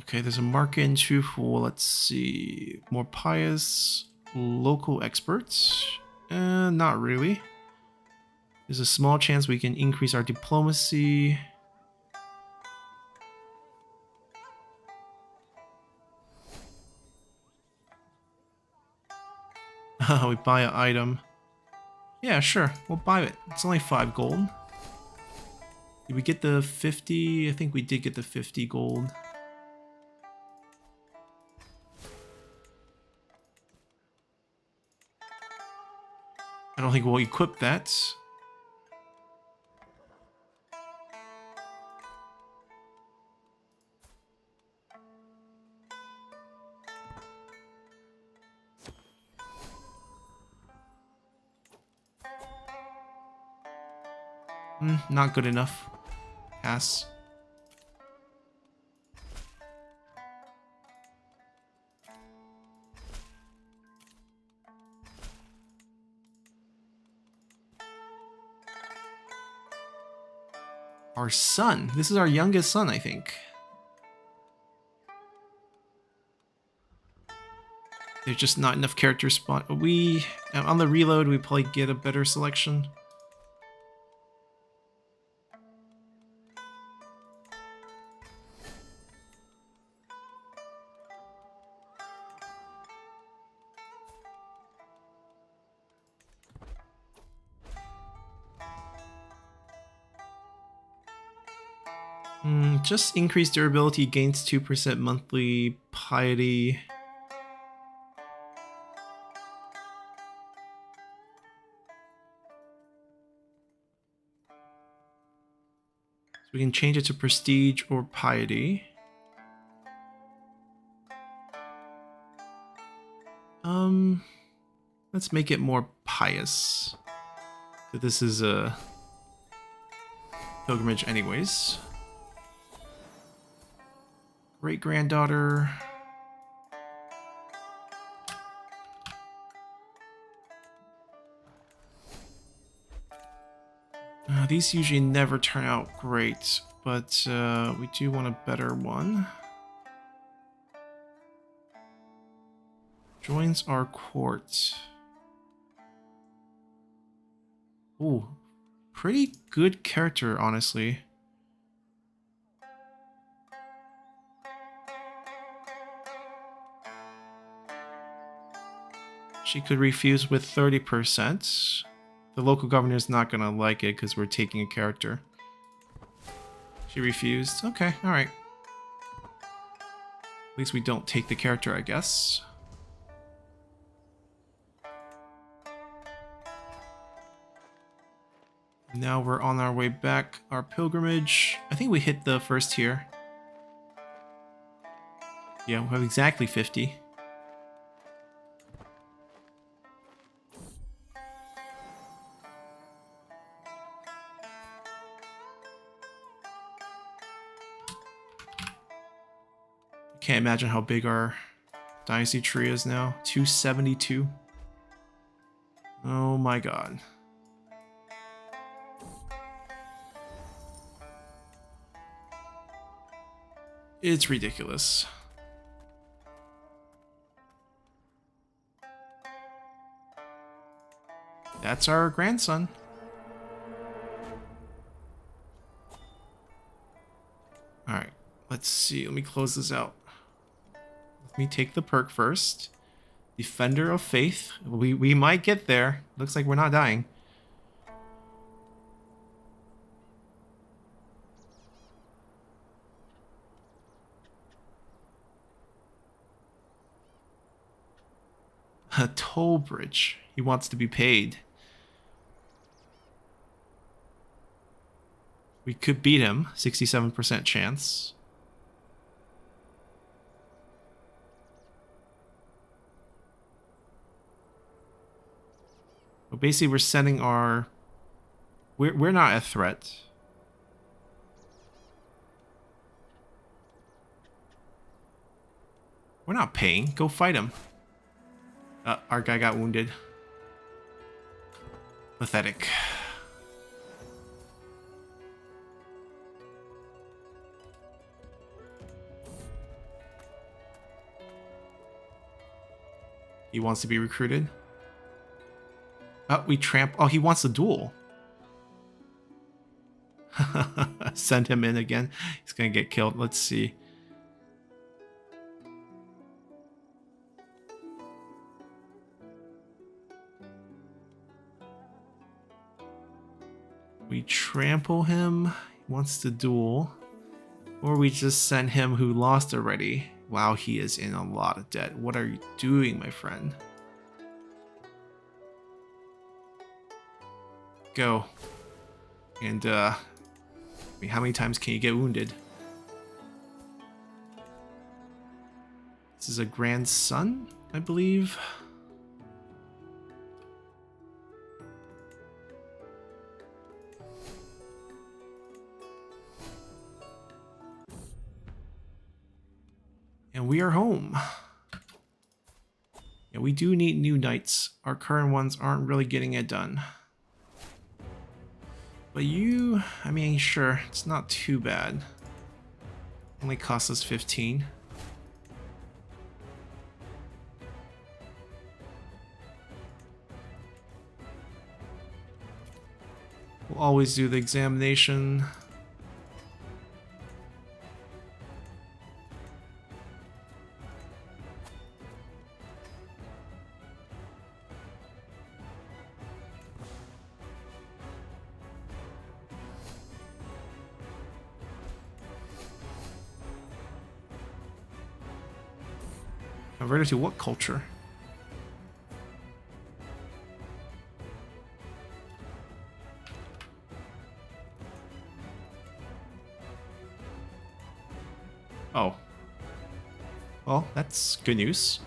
Okay, there's a market in Chufu. Let's see. More pious local experts. Not really. There's a small chance we can increase our diplomacy. We buy an item. Yeah, sure. We'll buy it. It's only 5 gold. Did we get the 50? I think we did get the 50 gold. I don't think we'll equip that. Not good enough. Pass. Our son. This is our youngest son, I think. There's just not enough character spawn. On the reload, we probably get a better selection. Just increased durability, gains 2% monthly piety. So we can change it to prestige or piety. Let's make it more pious. This is a pilgrimage anyways. Great-granddaughter. These usually never turn out great, but we do want a better one. Joins our court. Ooh, pretty good character, honestly. She could refuse with 30%. The local governor's not gonna like it because we're taking a character. She refused. Okay, alright. At least we don't take the character, I guess. Now we're on our way back. Our pilgrimage. I think we hit the first tier. Yeah, we have exactly 50. Can't imagine how big our dynasty tree is now. 272. Oh my god. It's ridiculous. That's our grandson. Alright, let's see. Let me close this out. Let me take the perk first. Defender of Faith. We might get there. Looks like we're not dying. A toll bridge. He wants to be paid. We could beat him. 67% chance. But basically, we're sending our... We're not a threat. We're not paying. Go fight him. Our guy got wounded. Pathetic. He wants to be recruited. Oh, we tramp. Oh, he wants a duel. Send him in again. He's gonna get killed. Let's see. We trample him. He wants to duel. Or we just send him who lost already. Wow, he is in a lot of debt. What are you doing, my friend? Go. And, I mean, how many times can you get wounded? This is a grandson, I believe. And we are home. Yeah, we do need new knights. Our current ones aren't really getting it done. But you, I mean, sure, it's not too bad. Only costs us 15. We'll always do the examination. Converted to what culture? Oh. Well, that's good news.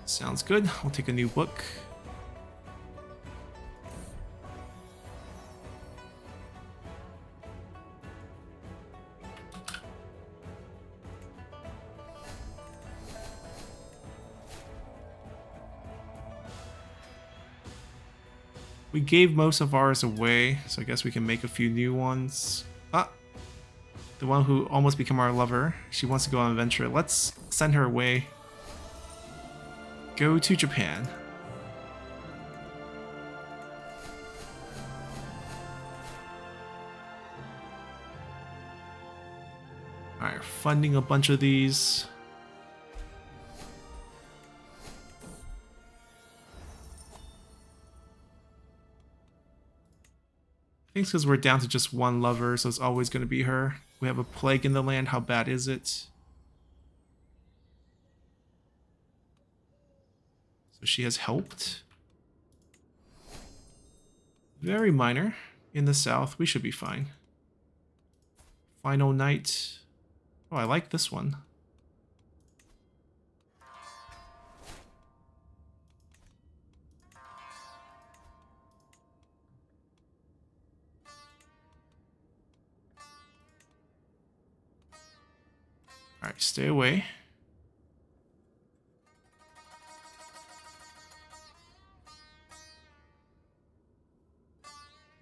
Sounds good. I'll take a new book. We gave most of ours away, so I guess we can make a few new ones. Ah, the one who almost became our lover. She wants to go on an adventure. Let's send her away. Go to Japan. Alright, funding a bunch of these. I think it's because we're down to just one lover, so it's always going to be her. We have a plague in the land. How bad is it? So she has helped. Very minor. In the south, we should be fine. Final night. Oh, I like this one. Alright, stay away.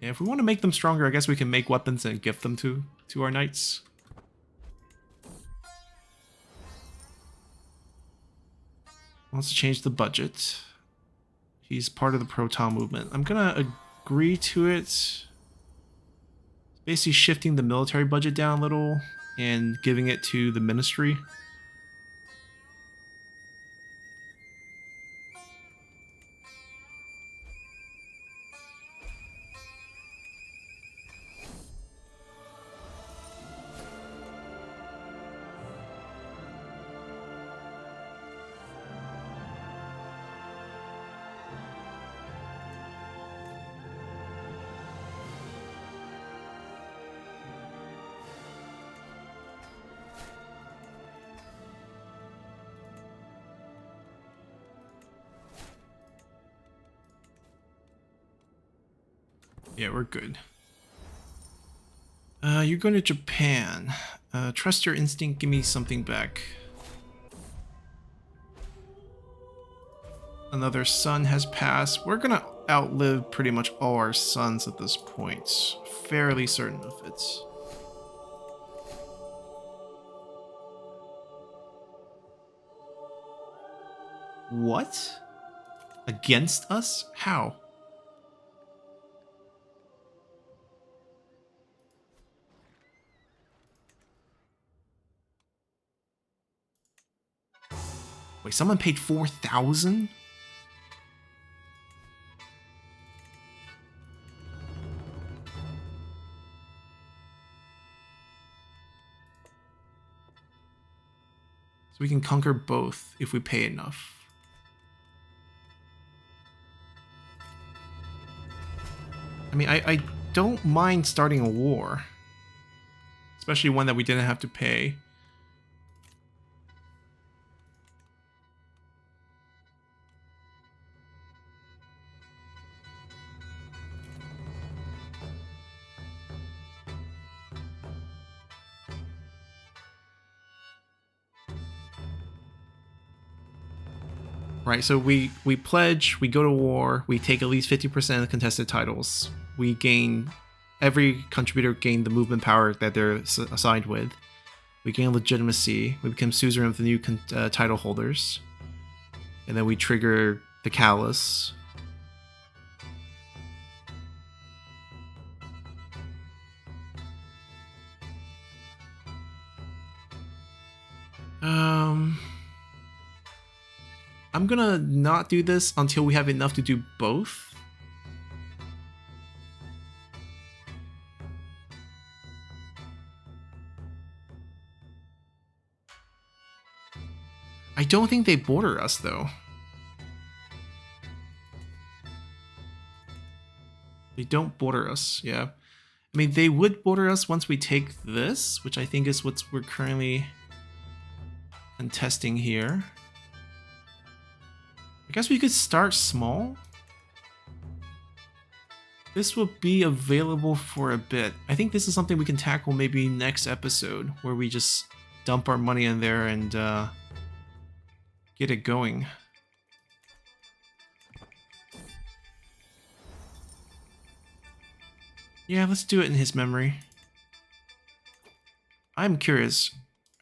Yeah, if we want to make them stronger, I guess we can make weapons and gift them to our knights. Wants to change the budget. He's part of the Proton movement. I'm gonna agree to it. Basically shifting the military budget down a little and giving it to the ministry. Yeah, we're good. You're going to Japan. Trust your instinct, give me something back. Another son has passed. We're gonna outlive pretty much all our sons at this point. Fairly certain of it. What? Against us? How? Wait, someone paid 4,000? So we can conquer both if we pay enough. I mean, I don't mind starting a war. Especially one that we didn't have to pay. Right, so we pledge, we go to war, we take at least 50% of the contested titles. We gain, every contributor gain the movement power that they're assigned with. We gain legitimacy, we become suzerain of the new title holders. And then we trigger the callus. I'm gonna not do this until we have enough to do both. I don't think they border us though. They don't border us, yeah. I mean, they would border us once we take this, which I think is what we're currently contesting here. I guess we could start small. This will be available for a bit. I think this is something we can tackle maybe next episode, where we just dump our money in there and get it going. Yeah, let's do it in his memory. I'm curious,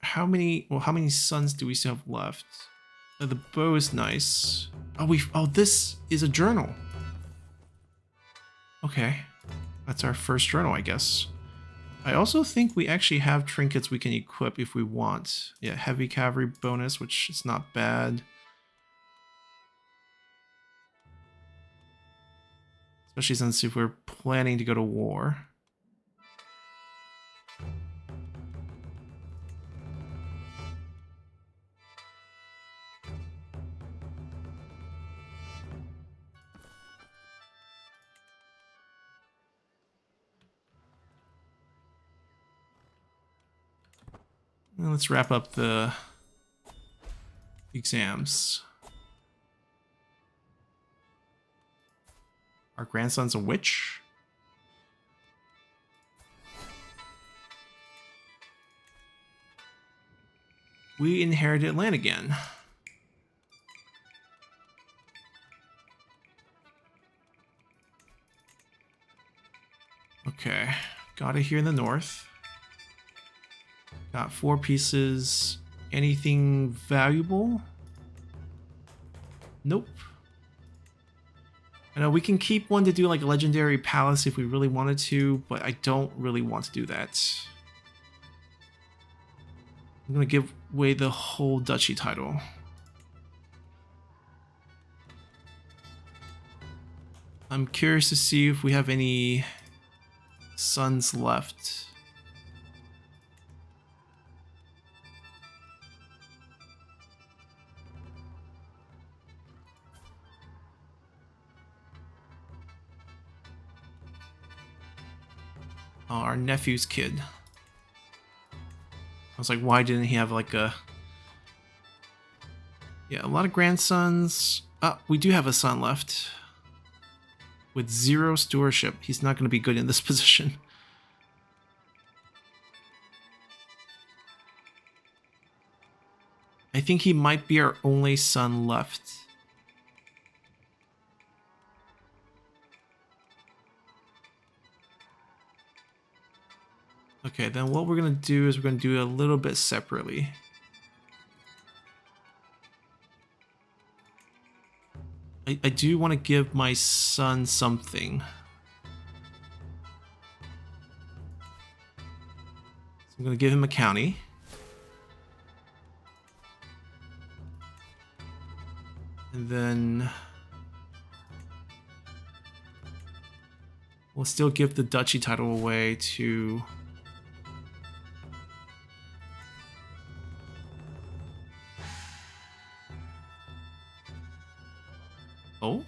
how many sons do we still have left? The bow is nice. Oh, this is a journal. Okay, that's our first journal, I guess. I also think we actually have trinkets we can equip if we want. Yeah, heavy cavalry bonus, which is not bad. Especially since if we're planning to go to war. And let's wrap up the exams. Our grandson's a witch? We inherited land again. Okay, got it here in the north. Got 4 pieces. Anything valuable? Nope. I know we can keep one to do like a legendary palace if we really wanted to, but I don't really want to do that. I'm gonna give away the whole duchy title. I'm curious to see if we have any sons left. Oh, our nephew's kid. I was like, why didn't he have like a... Yeah, a lot of grandsons. We do have a son left. With 0 stewardship. He's not going to be good in this position. I think he might be our only son left. Okay, then what we're going to do is we're going to do it a little bit separately. I do want to give my son something. So I'm going to give him a county. And then we'll still give the duchy title away to... Oh?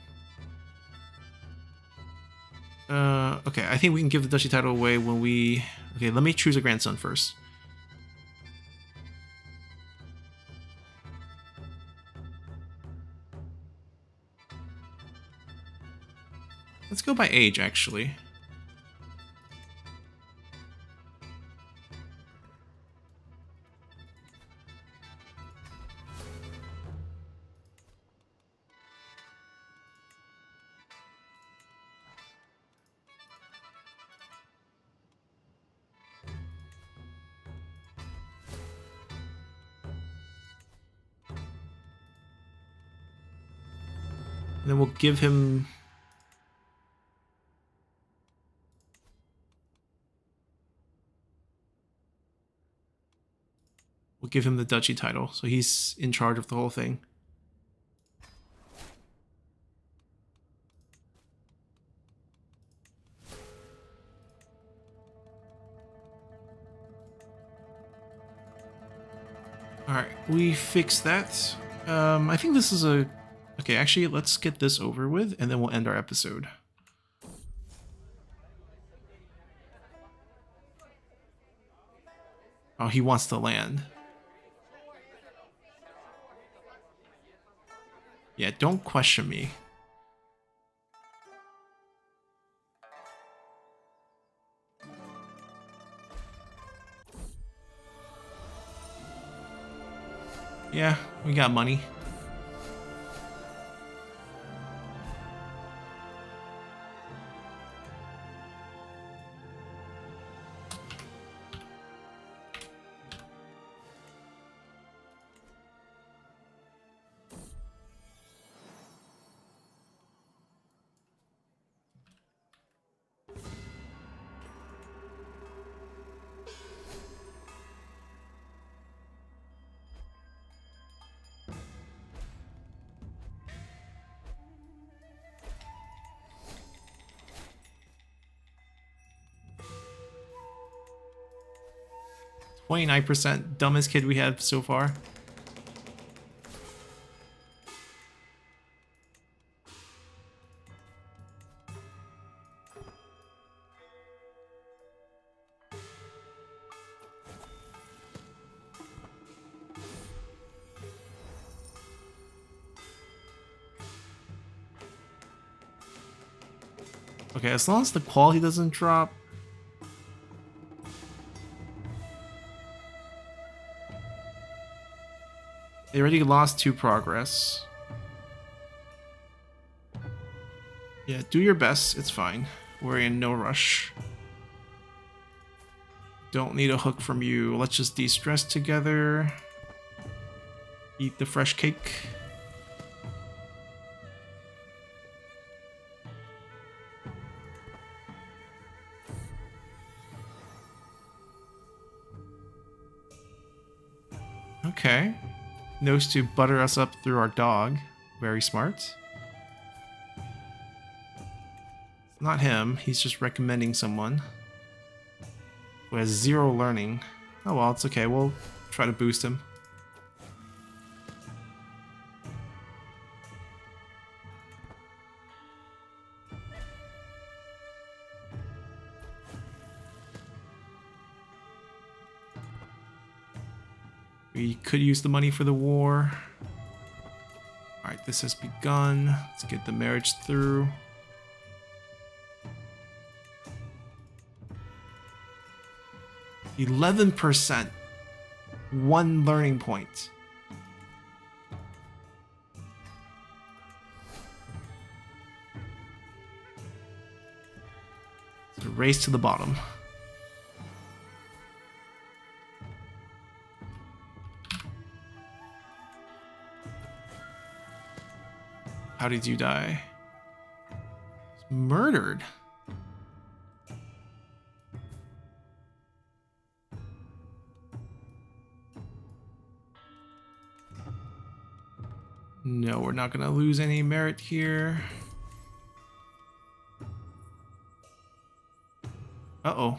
Okay, I think we can give the duchy title away when we... Okay, let me choose a grandson first. Let's go by age, actually. And then we'll give him... We'll give him the duchy title, so he's in charge of the whole thing. Alright, we fixed that. I think this is a... Okay, actually, let's get this over with, and then we'll end our episode. Oh, he wants to land. Yeah, don't question me. Yeah, we got money. 29% dumbest kid we have so far. Okay, as long as the quality doesn't drop. They already lost 2 progress. Yeah, do your best. It's fine. We're in no rush. Don't need a hook from you. Let's just de-stress together. Eat the fresh cake. Okay. Knows to butter us up through our dog. Very smart. It's not him. He's just recommending someone who has 0 learning. Oh well, it's okay. We'll try to boost him. We could use the money for the war. Alright, this has begun. Let's get the marriage through. %. 1 learning point. It's a race to the bottom. How did you die? Murdered. No, we're not gonna lose any merit here. Uh-oh.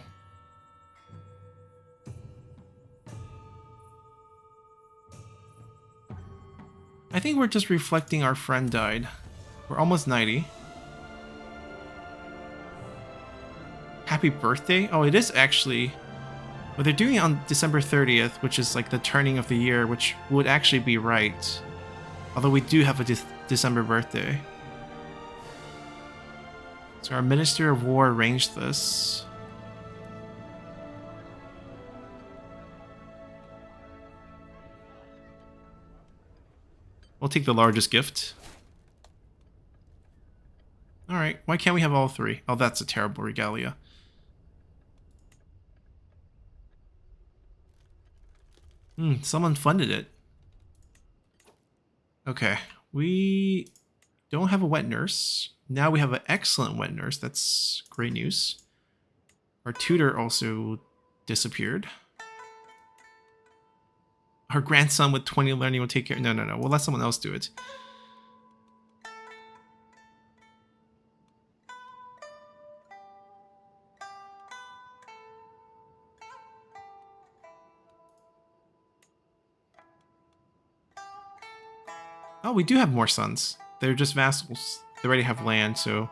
I think we're just reflecting our friend died. We're almost 90. Happy birthday? Oh, it is actually... Well, they're doing it on December 30th, which is like the turning of the year, which would actually be right. Although we do have a December birthday. So our Minister of War arranged this. We'll take the largest gift. Alright, why can't we have all 3? Oh, that's a terrible regalia. Someone funded it. Okay, we don't have a wet nurse. Now we have an excellent wet nurse. That's great news. Our tutor also disappeared. Our grandson with 20 learning will take care... No. We'll let someone else do it. Oh, we do have more sons. They're just vassals. They already have land, so...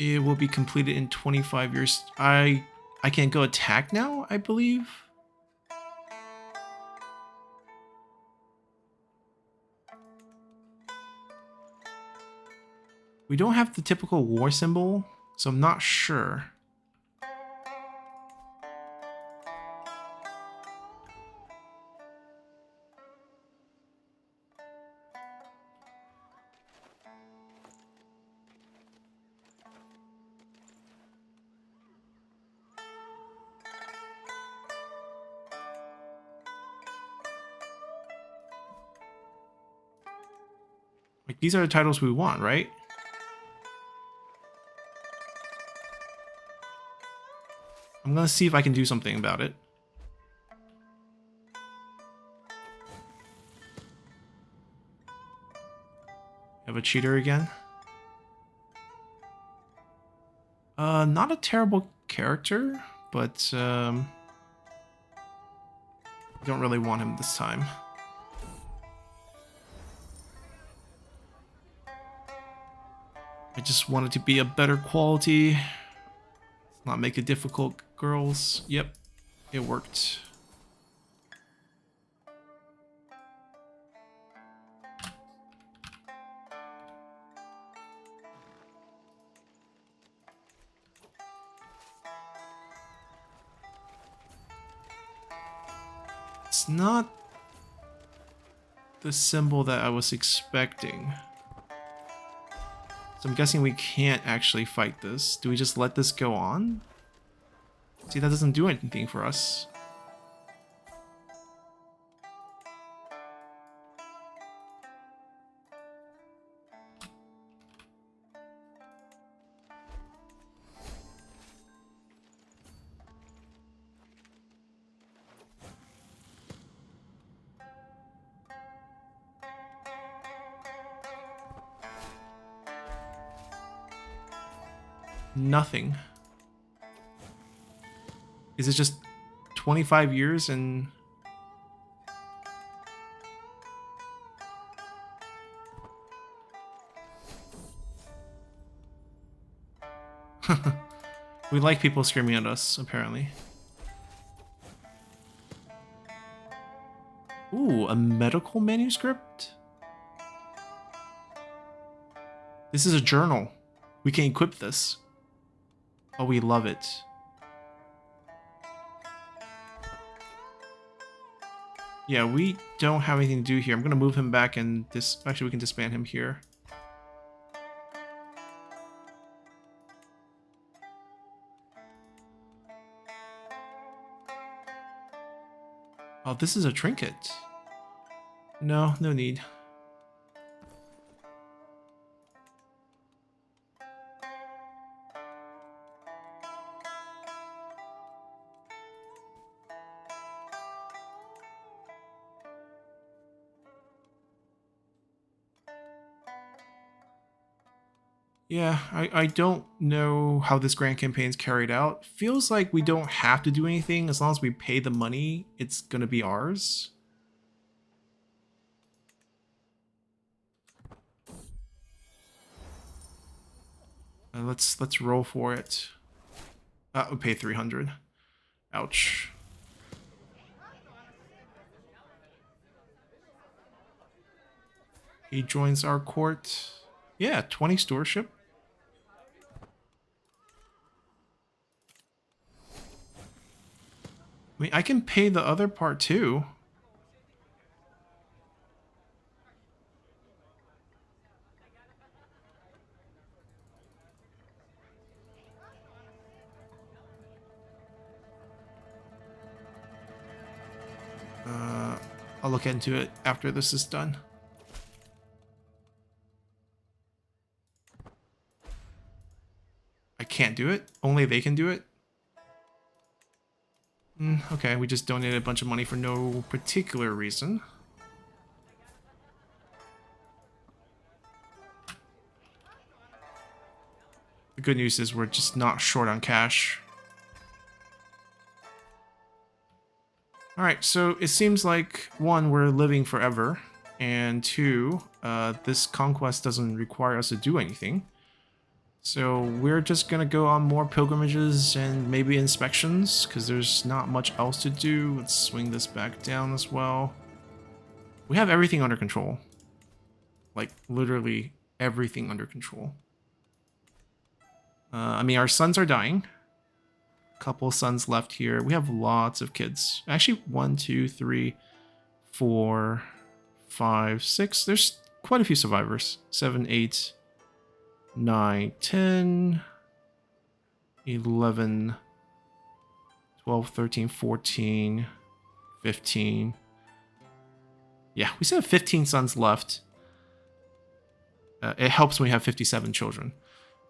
It will be completed in 25 years. I can go attack now, I believe. We don't have the typical war symbol, so I'm not sure. Like, these are the titles we want, right? I'm gonna see if I can do something about it. a cheater again. Not a terrible character, but don't really want him this time. I just want it to be a better quality. Not make it difficult, girls. Yep, it worked. It's not the symbol that I was expecting. So I'm guessing we can't actually fight this. Do we just let this go on? See, that doesn't do anything for us. Nothing. Is it just 25 years and... We like people screaming at us, apparently. Ooh, a medical manuscript? This is a journal. We can equip this. Oh, we love it. Yeah, we don't have anything to do here. I'm gonna move him back and actually we can disband him here. Oh, this is a trinket. No, no need. Yeah, I don't know how this grand campaign's carried out. Feels like we don't have to do anything. As long as we pay the money, it's gonna be ours. Let's roll for it. We pay 300. Ouch. He joins our court. Yeah, 20 stewardship. I mean, I can pay the other part too. I'll look into it after this is done. I can't do it. Only they can do it. Okay, we just donated a bunch of money for no particular reason. The good news is we're just not short on cash. Alright, so it seems like, one, we're living forever, and two, this conquest doesn't require us to do anything. So we're just gonna go on more pilgrimages and maybe inspections, because there's not much else to do. Let's swing this back down as well. We have everything under control. Like, literally everything under control. I mean, our sons are dying. Couple sons left here. We have lots of kids. Actually, 1, 2, 3, 4, 5, 6. There's quite a few survivors. 7, 8, 9, 10, 11, 12, 13, 14, 15. Yeah, we still have 15 sons left. It helps when we have 57 children.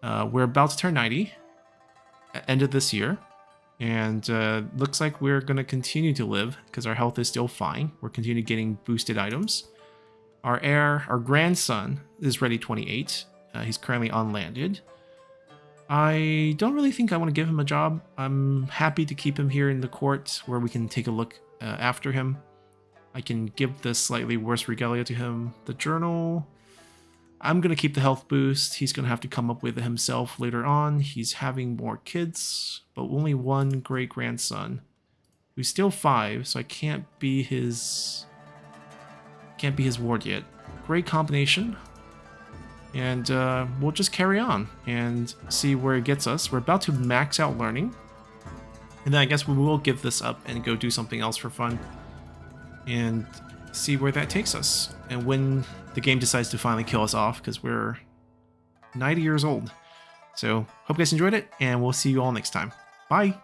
We're about to turn 90 at end of this year. And looks like we're going to continue to live because our health is still fine. We're continuing getting boosted items. Our heir, our grandson, is ready 28. He's currently unlanded. I don't really think I want to give him a job. I'm happy to keep him here in the court where we can take a look after him. I can give the slightly worse regalia to him. The journal, I'm going to keep the health boost. He's going to have to come up with it himself later on. He's having more kids, but only one great-grandson, who's still 5, so I can't be his ward yet. Great combination. And we'll just carry on and see where it gets us. We're about to max out learning. And then I guess we will give this up and go do something else for fun. And see where that takes us. And when the game decides to finally kill us off, because we're 90 years old. So, hope you guys enjoyed it, and we'll see you all next time. Bye!